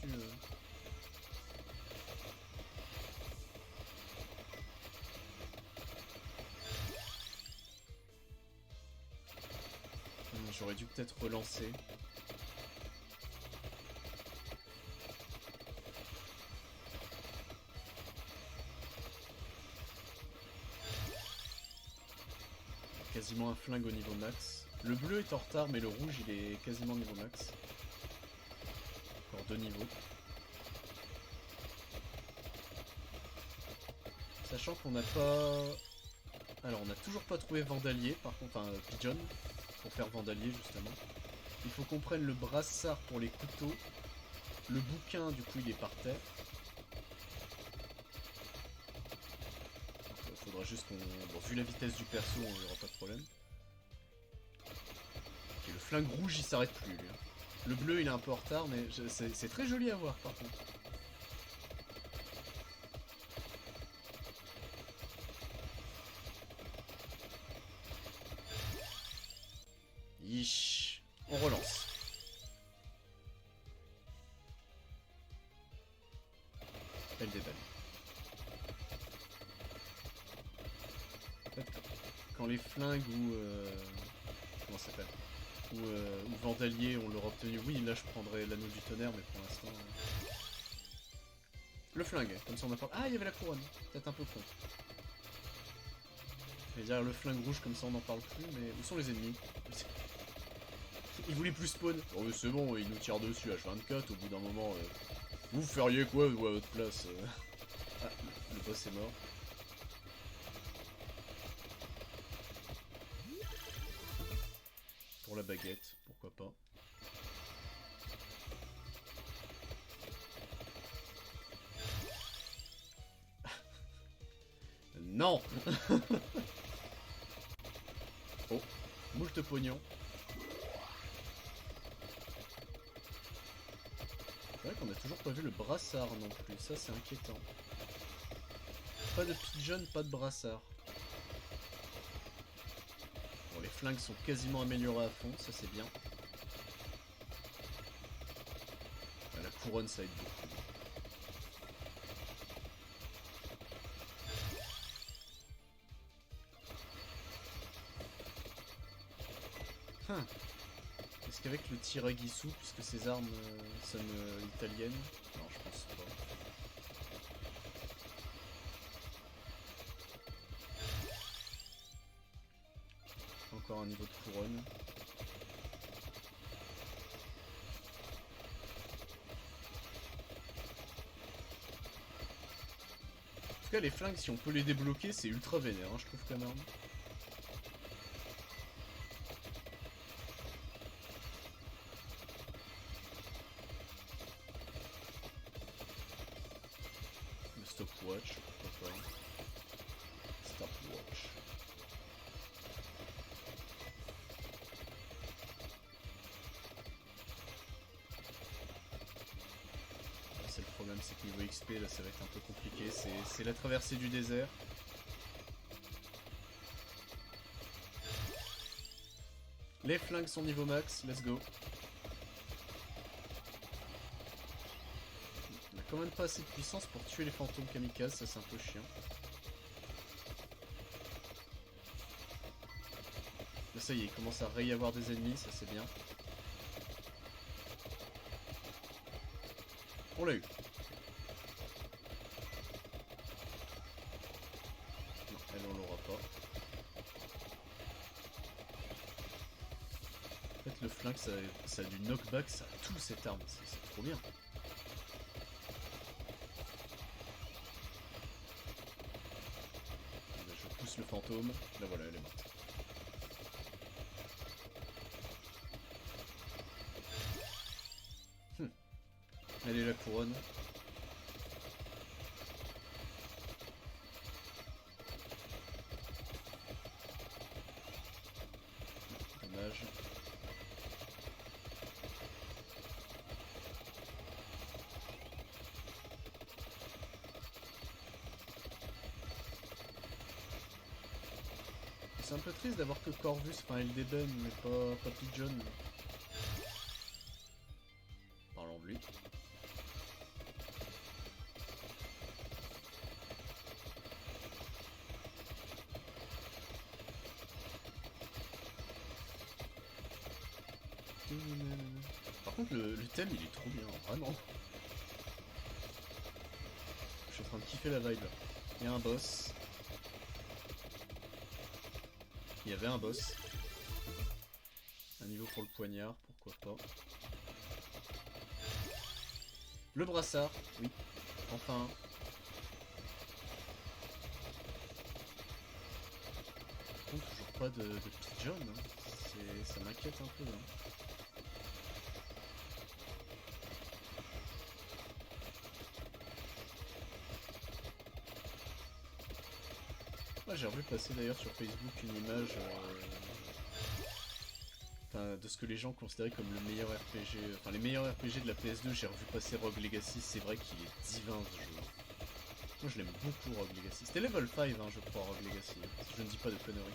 J'aurais dû peut-être relancer. Quasiment un flingue au niveau max. Le bleu est en retard, mais le rouge il est quasiment au niveau max. Encore 2 niveaux. Sachant qu'on n'a pas... Alors on n'a toujours pas trouvé Vandalier, par contre, enfin Pigeon, pour faire Vandalier justement. Il faut qu'on prenne le brassard pour les couteaux. Le bouquin du coup il est par terre. Faudra juste qu'on... Bon, vu la vitesse du perso, on n'aura pas de problème. Ok, le flingue rouge, il s'arrête plus, lui. Le bleu, il est un peu en retard, mais c'est très joli à voir, par contre. Yish. On relance. Elle déballe. Quand les flingues ou... comment ça s'appelle, ou Vandalier on l'aura obtenu, oui là je prendrais l'anneau du tonnerre, mais pour l'instant... Le flingue, comme ça on a pas... Ah, il y avait la couronne, peut-être un peu con. Je vais dire le flingue rouge, comme ça on n'en parle plus, mais où sont les ennemis? Ils voulaient plus spawn. Oh mais c'est bon, ils nous tirent dessus H24, au bout d'un moment... Vous feriez quoi vous à votre place? Ah, le boss est mort. Pour la baguette, pourquoi pas. Non. Oh, moult pognon. C'est vrai qu'on a toujours pas vu le brassard non plus, ça c'est inquiétant. Pas de pigeon, pas de brassard. Bon, les flingues sont quasiment améliorées à fond, ça c'est bien. La couronne ça aide beaucoup. Est-ce qu'avec le tiraghisou, puisque ses armes sonnent italiennes? Non, je pense pas. Encore un niveau de couronne. En tout cas, les flingues, si on peut les débloquer, c'est ultra vénère, hein, je trouve quand même. stopwatch, pourquoi pas. Stopwatch. C'est le problème, c'est que niveau XP là ça va être un peu compliqué, c'est la traversée du désert. Les flingues sont niveau max, let's go. On a quand même pas assez de puissance pour tuer les fantômes kamikazes, ça c'est un peu chiant. Là ça y est, il commence à y avoir des ennemis, ça c'est bien. On l'a eu. Non, elle on l'aura pas. En fait le flingue ça a du knockback, ça a tout cette arme, c'est trop bien. Là, je pousse le fantôme, là voilà elle est morte. Allez la couronne. Dommage. C'est un peu triste d'avoir que Corvus, enfin Eldeben, mais pas Pigeon. Parlons de lui. Par contre le thème il est trop bien, vraiment. Je suis en train de kiffer la vibe là. Il y a un boss. Il y avait un boss. Un niveau pour le poignard, pourquoi pas. Le brassard, oui. Enfin. Par contre toujours pas de pigeon, hein. Ça m'inquiète un peu. Hein. J'ai revu passer d'ailleurs sur Facebook une image de ce que les gens considéraient comme le meilleur RPG, enfin les meilleurs RPG de la PS2. J'ai revu passer Rogue Legacy, c'est vrai qu'il est divin ce jeu. Moi je l'aime beaucoup Rogue Legacy. C'était level 5 hein, je crois Rogue Legacy, si je ne dis pas de conneries.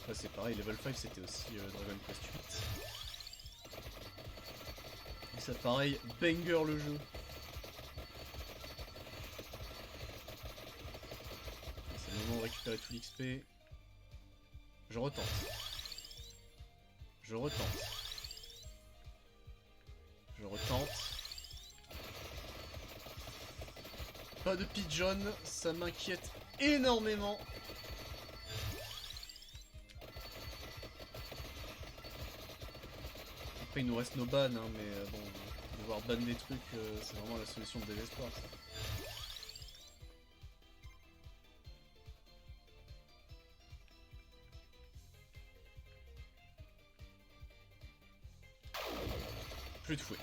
Après c'est pareil, level 5 c'était aussi Dragon Quest 8. Et ça pareil, banger le jeu. Récupérer tout l'XP. Je retente. Je retente. Je retente. Pas de pigeon, ça m'inquiète énormément. Après il nous reste nos bans, hein, mais bon, devoir ban des trucs, c'est vraiment la solution de désespoir ça. Plus de fouet.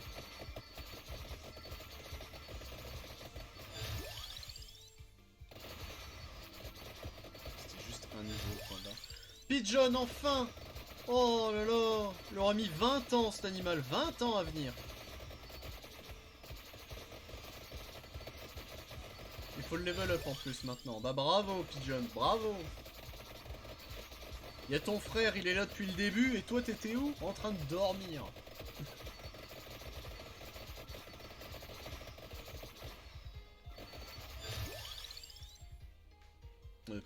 C'était juste un niveau point bas. Pigeon enfin. Oh là là. Il aura mis 20 ans cet animal. 20 ans à venir. Il faut le level up en plus maintenant. Bah bravo Pigeon. Bravo. Il y a ton frère, il est là depuis le début. Et toi t'étais où? En train de dormir.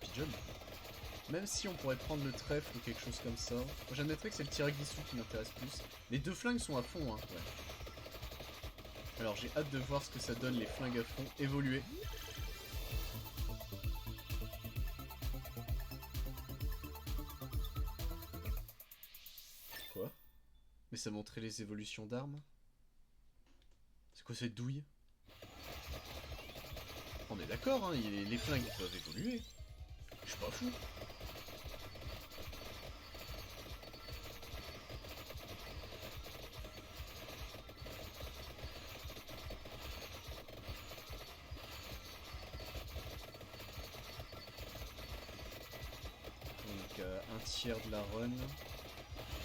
Pigeon. Même si on pourrait prendre le trèfle ou quelque chose comme ça. Moi j'admettrais que c'est le tir à glissou qui m'intéresse plus. Les deux flingues sont à fond, hein. Ouais. Alors j'ai hâte de voir ce que ça donne les flingues à fond évoluer. Quoi? Mais ça montrait les évolutions d'armes? C'est quoi cette douille? On est d'accord, hein, les flingues ils peuvent évoluer. Je suis pas fou. un tiers de la run.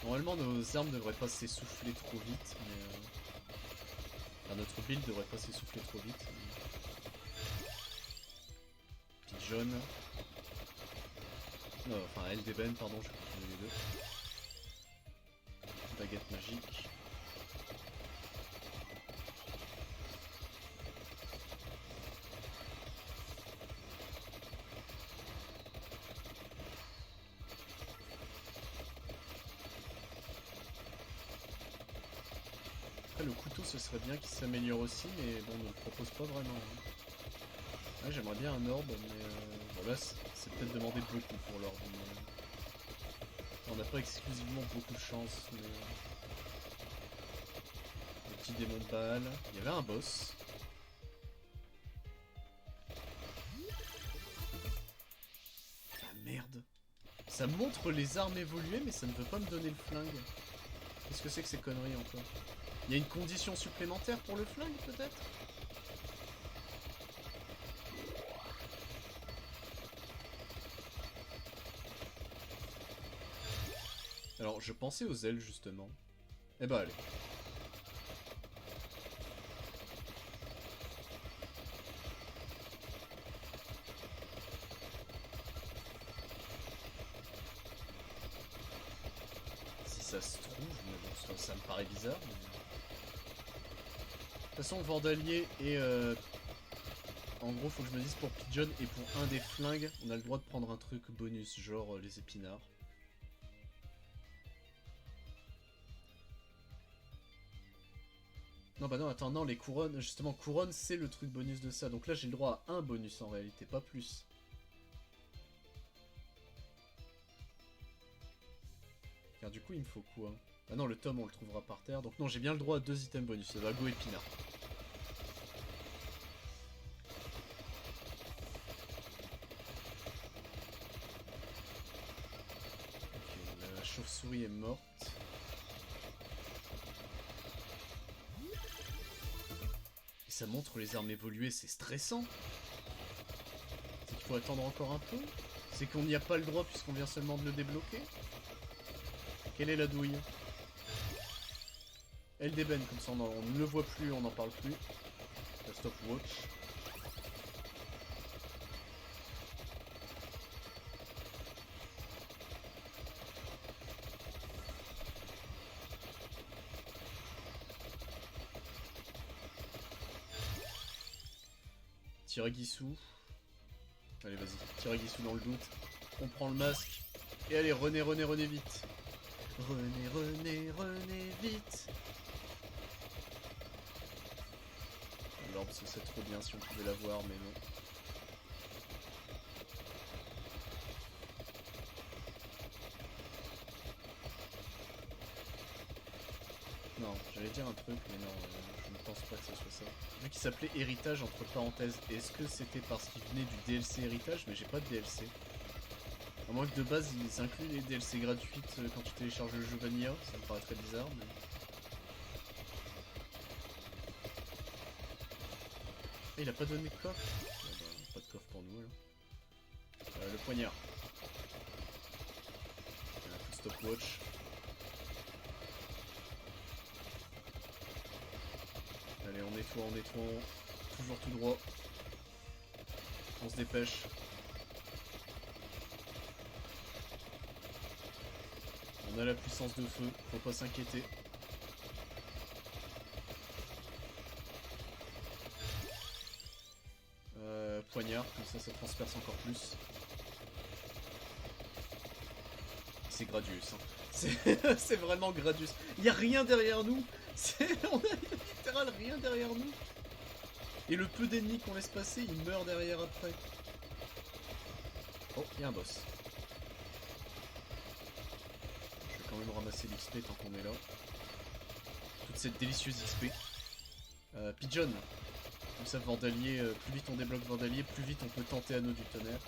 Normalement nos armes devraient pas s'essouffler trop vite, mais enfin, notre build devrait pas s'essouffler trop vite. Pigeon. Non, enfin Eldeben, pardon, je confonds les deux. Baguette magique. Après le couteau ce serait bien qu'il s'améliore aussi, mais bon, on ne le propose pas vraiment. Hein. Ouais, j'aimerais bien un orbe, mais bon là c'est peut-être demander beaucoup pour l'orbe. On n'a pas exclusivement beaucoup de chance, mais... Le petit démon de Baal. Il y avait un boss. Ah merde. Ça montre les armes évoluées, mais ça ne veut pas me donner le flingue. Qu'est-ce que c'est que ces conneries encore? Il y a une condition supplémentaire pour le flingue, peut-être? Alors, je pensais aux ailes, justement. Eh bah, allez. Si ça se trouve, mais bon, ça me paraît bizarre. Mais... De toute façon, Vandalier et... En gros, faut que je me dise pour Pigeon et pour un des flingues, on a le droit de prendre un truc bonus, genre les épinards. Non bah non, attends, non, les couronnes, justement, couronne c'est le truc bonus de ça. Donc là j'ai le droit à un bonus en réalité, pas plus. Car du coup il me faut quoi? Ah non, le tome on le trouvera par terre. Donc non, j'ai bien le droit à 2 items bonus, ça va go épinard. Ok, la chauve-souris est morte. Ça montre les armes évoluées, c'est stressant. C'est qu'il faut attendre encore un peu. C'est qu'on n'y a pas le droit puisqu'on vient seulement de le débloquer. Quelle est la douille? Eldeben, comme ça on ne le voit plus, on n'en parle plus. La stopwatch. Tiragisou. Allez, vas-y, Tiragisou dans le doute. On prend le masque. Et allez, René, René, René, vite. René, René, René, vite. L'orbe, ce serait trop bien si on pouvait l'avoir, mais non. Non, j'allais dire un truc, mais non, je ne pense pas que ce soit ça. Vu qu'il s'appelait Héritage, entre parenthèses, est-ce que c'était parce qu'il venait du DLC Héritage? Mais j'ai pas de DLC. À moins que de base, ils incluent les DLC gratuites quand tu télécharges le jeu Vanilla, ça me paraît très bizarre, mais... Ah, il a pas donné de coffre? Bon, bah, pas de coffre pour nous, alors. Le poignard. Un coup de stopwatch. Allez, on nettoie, on nettoie. Toujours tout droit. On se dépêche. On a la puissance de feu, faut pas s'inquiéter. Poignard, comme ça transperce encore plus. C'est Gradius, hein. C'est vraiment Gradius. Il y a rien derrière nous. On a littéral rien derrière nous. Et le peu d'ennemis qu'on laisse passer, il meurt derrière après. Oh, il y a un boss. Je vais quand même ramasser l'XP tant qu'on est là. Toute cette délicieuse XP. Pigeon. Comme ça, Vandalier, plus vite on débloque Vandalier, plus vite on peut tenter Anneau du Tonnerre.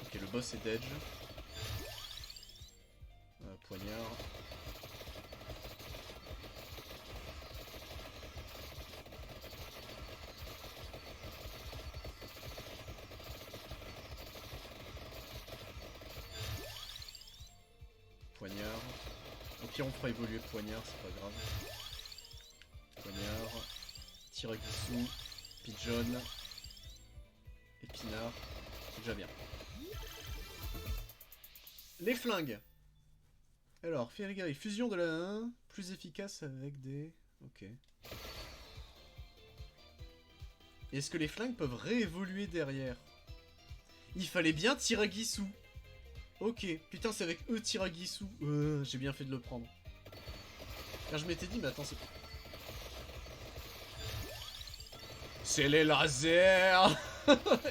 Ok, le boss est d'Edge. Poignard. poignard. Au pire on fera évoluer poignard, c'est pas grave. Poignard, Tiragisu, Pigeon, Épinard, c'est déjà bien. Les flingues. Alors, Fierigari, fusion de la 1, plus efficace avec des... Ok. Est-ce que les flingues peuvent réévoluer derrière? Il fallait bien Tiragisu. Ok, putain c'est avec eux Tiragisu. J'ai bien fait de le prendre. Car je m'étais dit, mais attends, c'est... C'est les lasers.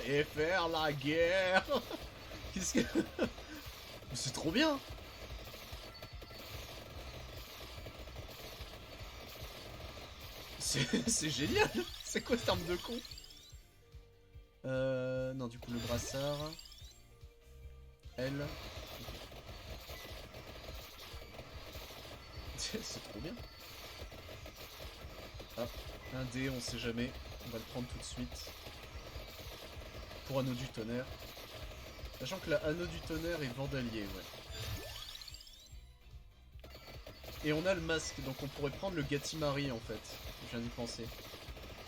Et faire la guerre. Qu'est-ce que... C'est trop bien. C'est génial. C'est quoi cette arme de con? Non, du coup, le brassard. Elle. C'est trop bien. Ah, un dé, on sait jamais. On va le prendre tout de suite. Pour Anneau du Tonnerre. Sachant que la Anneau du Tonnerre est Vandalier, ouais. Et on a le masque, donc on pourrait prendre le Gatimari en fait. Je viens d'y penser.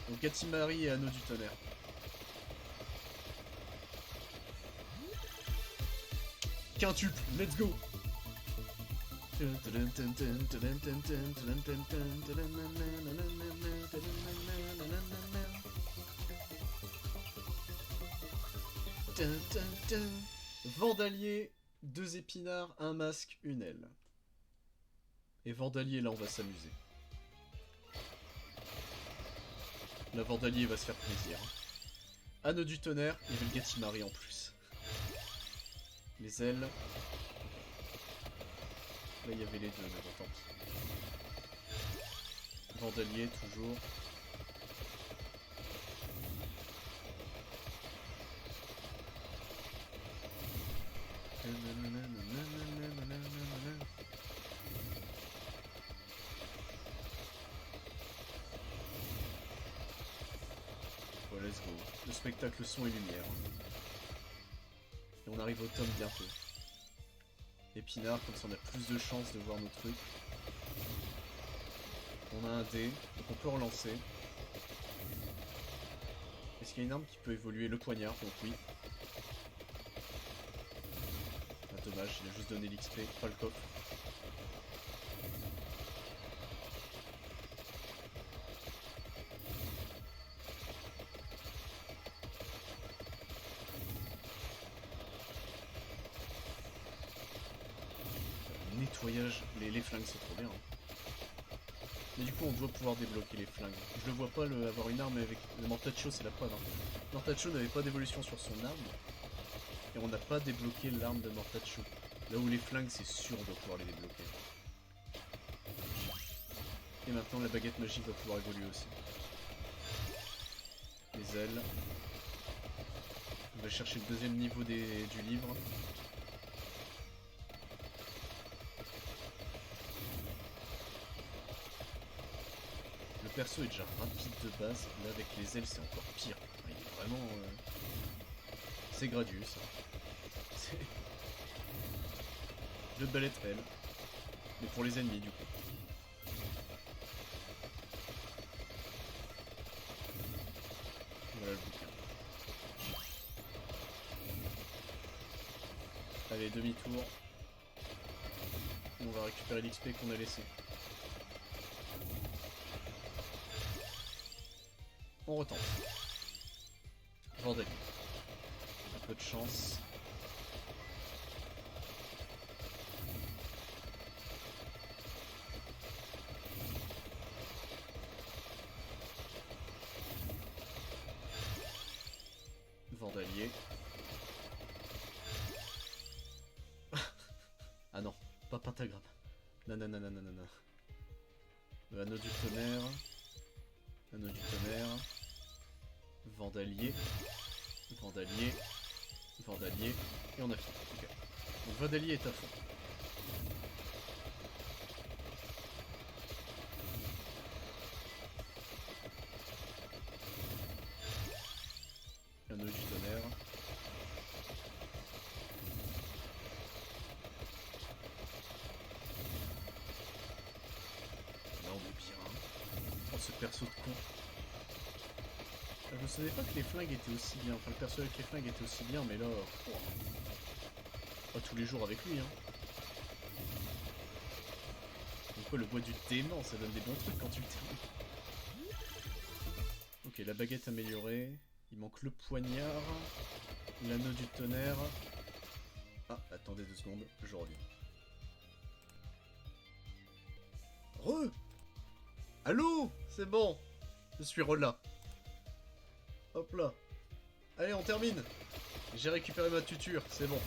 Donc Gatimari et Anneau du Tonnerre. Quintuple, let's go! Vandalier, 2 épinards, un masque, une aile. Et Vandalier, là, on va s'amuser. La Vandalier va se faire plaisir. Anneau du Tonnerre, et le Gatimari en plus. Les ailes. Là, il y avait les deux, mais bon, tant pis. Vandalier, toujours. Bon, let's go. Le spectacle son et lumière. Et on arrive au tome bientôt. Épinard, comme ça on a plus de chances de voir nos trucs. On a un dé, donc on peut relancer. Est-ce qu'il y a une arme qui peut évoluer? Le poignard, donc oui. Ah, dommage, il a juste donné l'XP, pas le coffre. Nettoyage, les flingues c'est trop bien. Mais du coup on doit pouvoir débloquer les flingues. Je le vois pas avoir une arme avec... Le Mortacho c'est la preuve. Hein. Mortacho n'avait pas d'évolution sur son arme. Et on n'a pas débloqué l'arme de Mortacho. Là où les flingues c'est sûr on doit pouvoir les débloquer. Et maintenant la baguette magique va pouvoir évoluer aussi. Les ailes. On va chercher le deuxième niveau du livre. Le perso est déjà rapide de base, là avec les ailes c'est encore pire. Il est vraiment... C'est Gradius. C'est... Jeu de balette aile. Mais pour les ennemis du coup. Voilà le bouquin. Allez, demi-tour. On va récupérer l'XP qu'on a laissé. On retente. Vandalier. Un peu de chance. Vandalier. Ah non, pas pentagramme. Nanana. Anneau du tonnerre. Anneau du tonnerre. Vandalier. Vandalier. Vandalier. Et on a fini. Okay. Donc Vandalier est à fond. Anneau du tonnerre. perso de con. Je savais pas que les flingues étaient aussi bien. Enfin, le perso avec les flingues était aussi bien, mais là... Pas tous les jours avec lui, hein. Donc quoi, le bois du dément, ça donne des bons trucs quand tu le termines. Ok, la baguette améliorée. Il manque le poignard. L'anneau du tonnerre. Ah, attendez 2 secondes, je reviens. Allô. C'est bon. Je suis là. Hop là. Allez, on termine. J'ai récupéré ma tuture, c'est bon.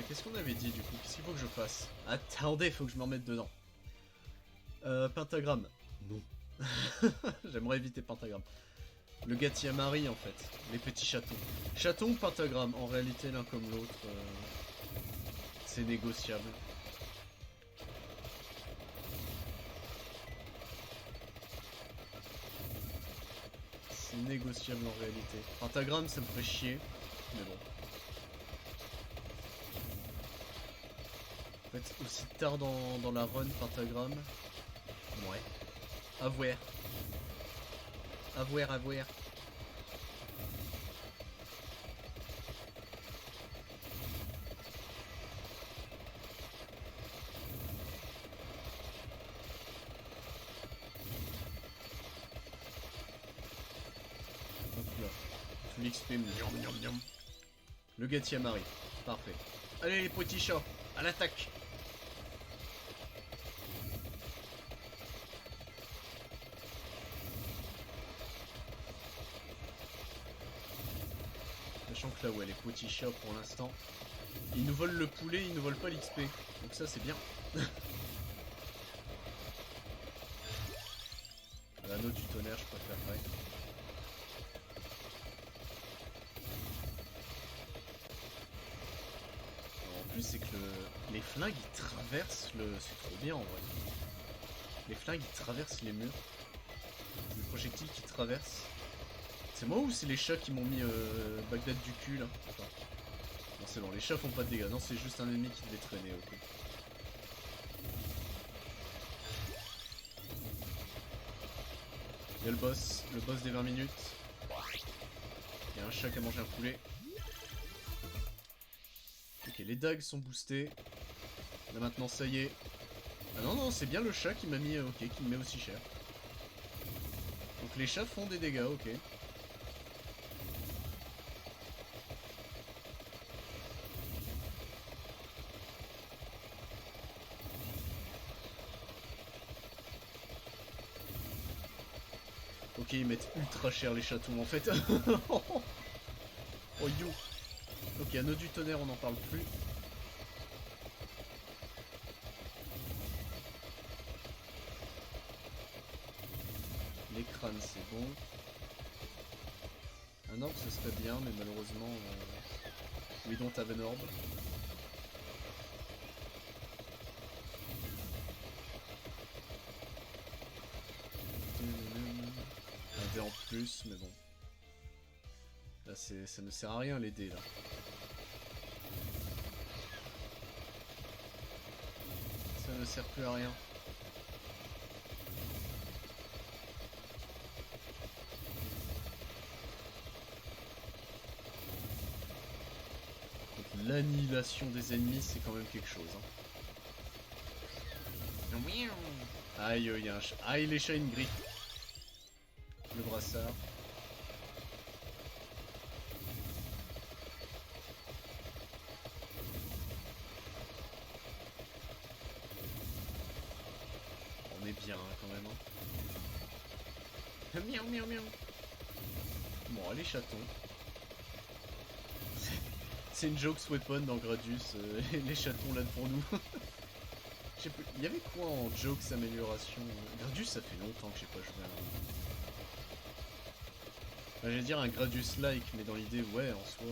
Qu'est-ce qu'on avait dit du coup? Qu'est-ce qu'il faut que je fasse? Attendez, faut que je me remette dedans. Pentagramme. Non. J'aimerais éviter pentagramme. Le Gatiamari en fait. Les petits chatons. Chaton ou pentagramme? En réalité, l'un comme l'autre, c'est négociable. C'est négociable en réalité. Pentagramme, ça me ferait chier. Mais bon. En fait, aussi tard dans la run, pentagramme. Ouais. À voir. À voir, à voir. Hop là. Tout l'XP, miam. Le Gatiamari. Parfait. Allez les petits chats, à l'attaque. Sachant que là, ouais, les petits chats pour l'instant, ils nous volent le poulet, ils nous volent pas l'XP. Donc ça, c'est bien. L'anneau du tonnerre, je préférerais. En plus, c'est que les flingues, ils traversent le... C'est trop bien, en vrai. Les flingues, ils traversent les murs. Les projectiles qui traversent. C'est moi ou c'est les chats qui m'ont mis Bagdad du cul, là? Attends. Non, c'est bon, les chats font pas de dégâts. Non, c'est juste un ennemi qui devait traîner, ok. Il y a le boss des 20 minutes. Il y a un chat qui a mangé un poulet. Ok, les dagues sont boostées. Là maintenant, ça y est. Ah non, c'est bien le chat qui m'a mis... ok, qui me met aussi cher. Donc les chats font des dégâts, ok. Ok, ils mettent ultra cher les chatons en fait. Oh yo. Ok, anneau du tonnerre, on n'en parle plus. Les crânes, c'est bon. Un orbe, ce serait bien, mais malheureusement, we don't have an orbe. Un dé en plus, mais bon. Là, ça ne sert à rien les dés là. Ça ne sert plus à rien. L'annihilation des ennemis, c'est quand même quelque chose. Hein. Aïe, il y a un chat. Aïe, les chats, une griffe. Le brassard. On est bien hein, quand même. Hein. Miaou, miaou, miaou. Bon, les chatons. C'est une jokes weapon dans Gradius. Les chatons là pour nous. Je sais plus. Il y avait quoi en jokes amélioration? Gradius, ça fait longtemps que j'ai pas joué à un... Enfin, j'allais dire un Gradius-like, mais dans l'idée, ouais, en soi,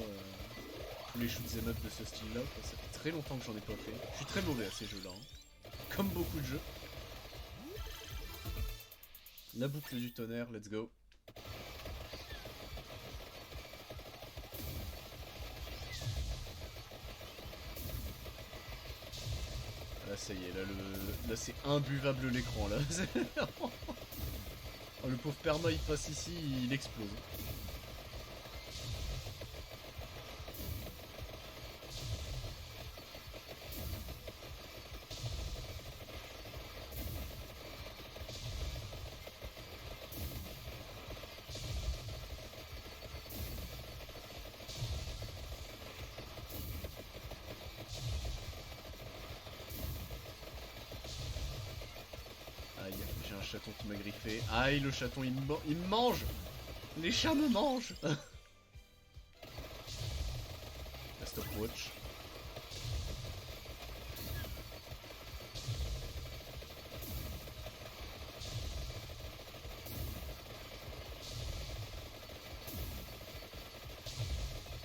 tous les shoot'em up de ce style-là, ça fait très longtemps que j'en ai pas fait. Je suis très mauvais à ces jeux-là, hein. Comme beaucoup de jeux. La boucle du tonnerre, let's go. ça y est, là c'est imbuvable l'écran, là. Oh, le pauvre perma, il passe ici, il explose. Aïe, j'ai un chaton qui m'a griffé. Aïe, le chaton, il me mange. Les chats me mangent. La stopwatch.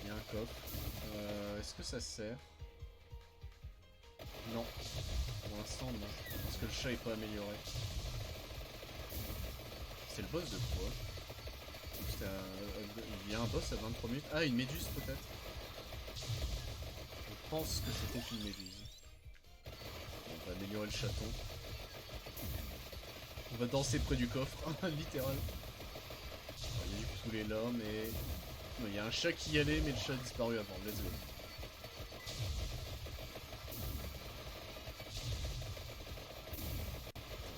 Il y a un coffre. Est-ce que ça sert? Non. Pour l'instant, non. Parce que le chat est pas amélioré. C'est le boss de quoi? Il y a un boss à 23 minutes. Ah, une méduse peut-être? Je pense que c'était une méduse. On va améliorer le chaton. On va danser près du coffre, littéral. Alors, il y a du poulet là, mais... Non, il y a un chat qui y allait, mais le chat a disparu avant. Let's go.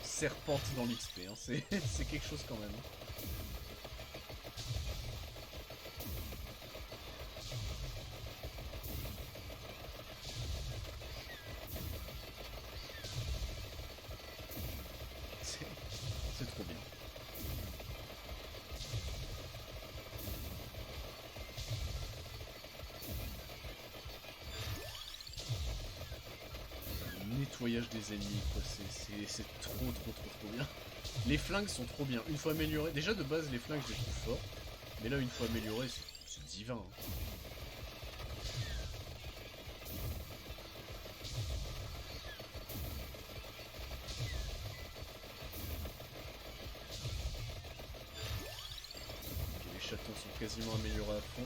Serpente dans l'XP, hein. C'est quelque chose quand même. C'est trop bien. Le nettoyage des ennemis, quoi. C'est trop bien. Les flingues sont trop bien. Une fois améliorées, déjà de base les flingues je les trouve forts. Mais là une fois améliorées, c'est divin. Hein. Les chatons sont quasiment améliorés à fond.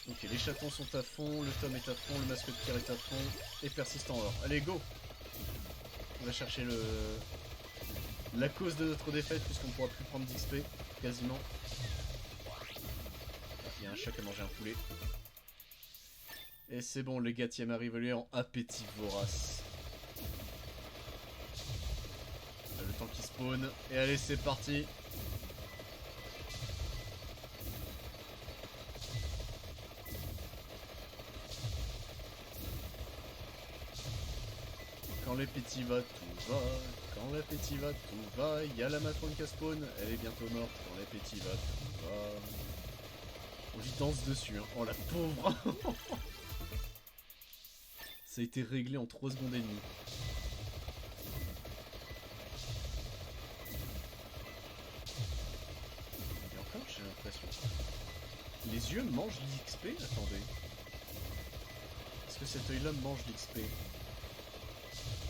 Ok, les chatons sont à fond, le tome est à fond, le masque de pierre est à fond, et persistant or. Allez, go! On va chercher la cause de notre défaite, puisqu'on ne pourra plus prendre d'XP, quasiment. Il y a un chat qui a mangé un poulet. Et c'est bon, le gatième arrive lui en appétit vorace. Là, le temps qui spawn, et allez, c'est parti! Quand l'appétit va, tout va. Quand l'appétit va, tout va. Il y a la matrone qui a spawn. Elle est bientôt morte. Quand l'appétit va, tout va. Oh, j'y danse dessus. Hein. Oh la pauvre. Ça a été réglé en 3 secondes et demie. Et encore, j'ai l'impression. Les yeux mangent l'XP? Attendez. Est-ce que cet œil-là mange l'XP?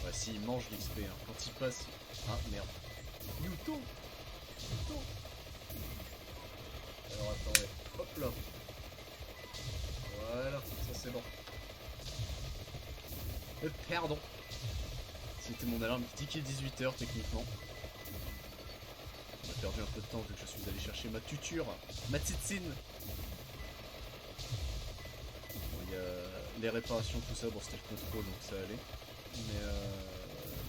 Ouais, si, il mange l'XP, hein. Quand il passe... Ah, merde. Yuto. Alors, attendez. Hop là. Voilà, ça c'est bon. Pardon. C'était mon alarme qui dit qu'il est 18 h techniquement. On a perdu un peu de temps vu que je suis allé chercher ma tuture. Ma tsitsine. Bon, il y a les réparations, tout ça. Bon, c'était le contrôle, donc ça allait. Mais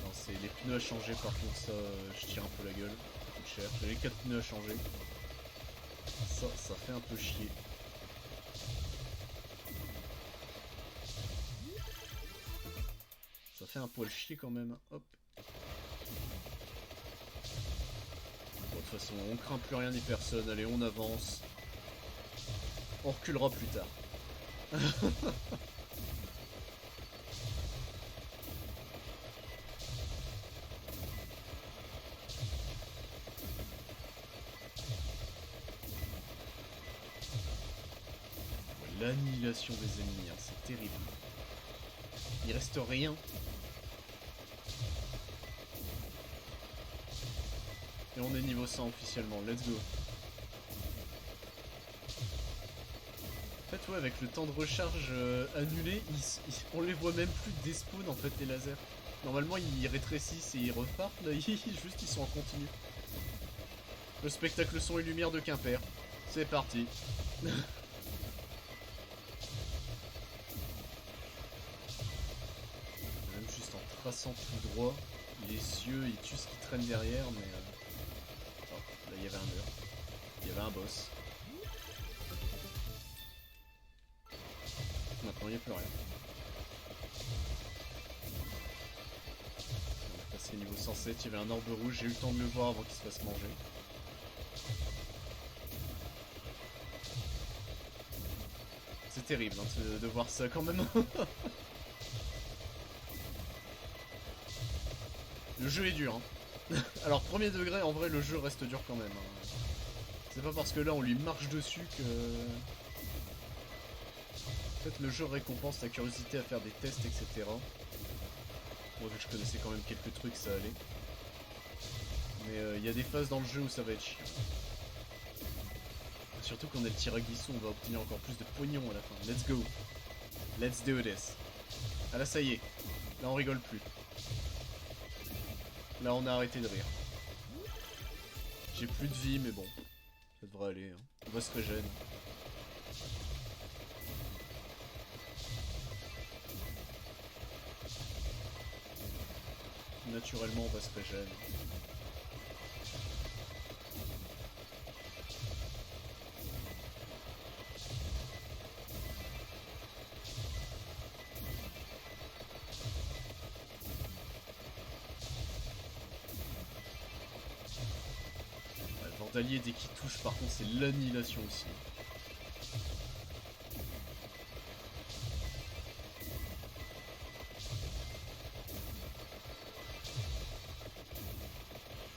non, c'est les pneus à changer, par contre ça je tire un peu la gueule, ça coûte cher. J'ai les 4 pneus à changer. Ça fait un peu chier. Ça fait un poil chier quand même. Hop. Bon, de toute façon, on craint plus rien ni personne. Allez, on avance. On reculera plus tard. L'annihilation des ennemis, hein, c'est terrible. Il reste rien. Et on est niveau 100 officiellement, let's go. En fait ouais, avec le temps de recharge annulé, on les voit même plus despawn en fait les lasers. Normalement ils rétrécissent et ils repartent, là juste ils sont en continu. Le spectacle son et lumière de Quimper. C'est parti. Même juste en traçant tout droit, les yeux ils tuent ce qui traîne derrière, mais... Oh, là il y avait un mur. Il y avait un boss. Maintenant il n'y a plus rien. On est passé niveau 107, il y avait un orbe rouge, j'ai eu le temps de le voir avant qu'il se fasse manger. C'est terrible hein, de voir ça quand même. Le jeu est dur. Hein. Alors premier degré, en vrai le jeu reste dur quand même. Hein. C'est pas parce que là on lui marche dessus que... En fait le jeu récompense ta curiosité à faire des tests, etc. Moi vu que je connaissais quand même quelques trucs, ça allait. Mais il y a des phases dans le jeu où ça va être chiant. Surtout qu'on a le tir à guisson, on va obtenir encore plus de pognon à la fin. Let's go. Let's do this. Ah là ça y est. Là on rigole plus. Là on a arrêté de rire. J'ai plus de vie mais bon. Ça devrait aller. Hein. On va se régénérer. Naturellement on va se régénérer. Vandalier dès qu'il touche par contre c'est l'annihilation aussi.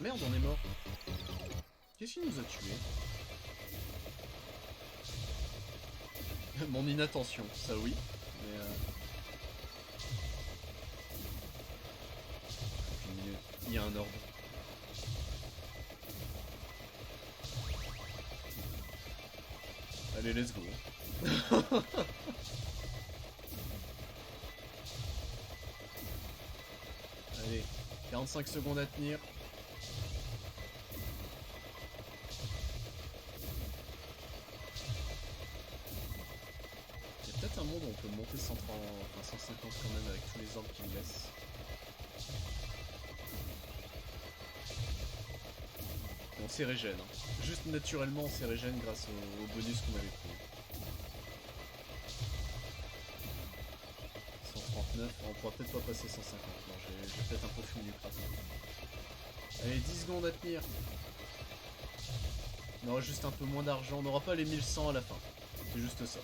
Merde on est mort. Qu'est-ce qui nous a tués? Mon inattention, ça oui. Mais une minute. Il y a un orbe. Allez, let's go. Allez, 45 secondes à tenir. Il y a peut-être un monde où on peut monter 130, enfin 150 quand même avec tous les orbes qu'il me laisse. On s'est régène. Hein. Juste naturellement on s'est régène grâce au bonus qu'on avait pris. 139, on pourra peut-être pas passer 150. Non, j'ai peut-être un peu fini le craft. Allez, 10 secondes à tenir. On aura juste un peu moins d'argent. On n'aura pas les 1100 à la fin. C'est juste ça.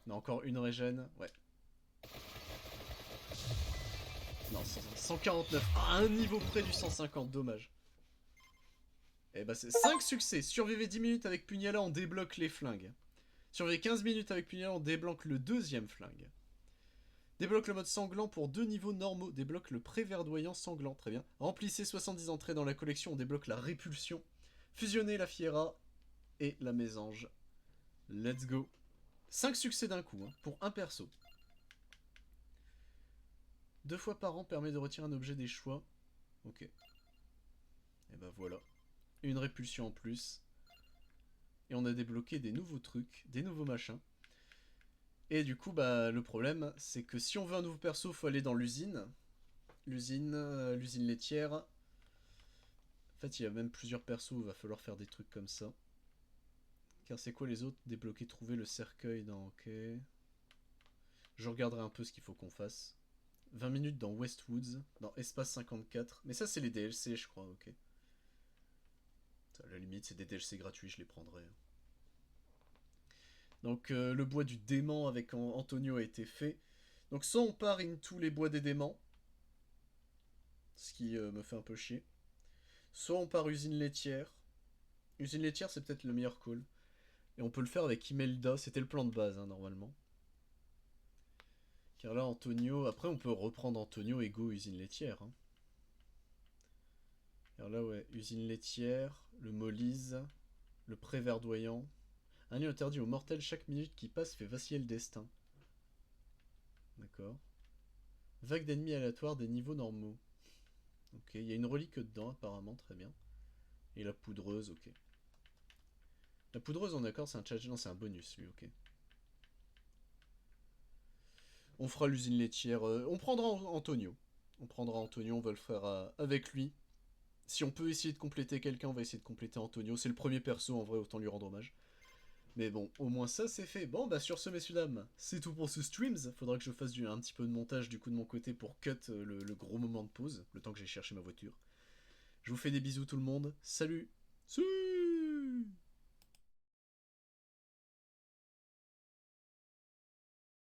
On a encore une régène. Ouais. Non, 149. À un niveau près du 150. Dommage. Et bah c'est 5 succès. Survivez 10 minutes avec Pugnala, on débloque les flingues. Survivez 15 minutes avec Pugnala, on débloque le deuxième flingue. Débloque le mode sanglant pour 2 niveaux normaux. Débloque le préverdoyant sanglant. Très bien. Remplissez 70 entrées dans la collection, on débloque la répulsion. Fusionnez la Fiera et la mésange. Let's go. 5 succès d'un coup, hein, pour un perso. 2 fois par an permet de retirer un objet des choix. Ok. Et bah voilà. Une répulsion en plus. Et on a débloqué des nouveaux trucs, des nouveaux machins. Et du coup, bah le problème, c'est que si on veut un nouveau perso, faut aller dans l'usine. L'usine laitière. En fait, il y a même plusieurs persos où il va falloir faire des trucs comme ça. Car c'est quoi les autres? Débloquer, trouver le cercueil dans... Ok. Je regarderai un peu ce qu'il faut qu'on fasse. 20 minutes dans Westwoods, dans Espace 54. Mais ça, c'est les DLC, je crois, ok. À la limite, c'est des DLC gratuits, je les prendrai. Donc, le bois du dément avec Antonio a été fait. Donc, soit on part into les bois des déments. ce qui me fait un peu chier. Soit on part usine laitière. Usine laitière, c'est peut-être le meilleur call. Et on peut le faire avec Imelda, c'était le plan de base, hein, normalement. Car là, Antonio... Après, on peut reprendre Antonio et go usine laitière. Hein. Car là, ouais, usine laitière, le Molise, le pré verdoyant. Un lieu interdit aux mortels, chaque minute qui passe fait vaciller le destin. D'accord. Vague d'ennemis aléatoires des niveaux normaux. Ok, il y a une relique dedans, apparemment, très bien. Et la poudreuse, ok. La poudreuse, on est d'accord, c'est un challenge, non, c'est un bonus, lui, ok. On fera l'usine laitière, on prendra Antonio. On prendra Antonio, on va le faire avec lui. Si on peut essayer de compléter quelqu'un, on va essayer de compléter Antonio. C'est le premier perso, en vrai, autant lui rendre hommage. Mais bon, au moins ça c'est fait. Bon, bah sur ce, messieurs dames, c'est tout pour ce streams. Faudra que je fasse un petit peu de montage du coup de mon côté pour cut le gros moment de pause, le temps que j'ai cherché ma voiture. Je vous fais des bisous tout le monde. Salut. Salut.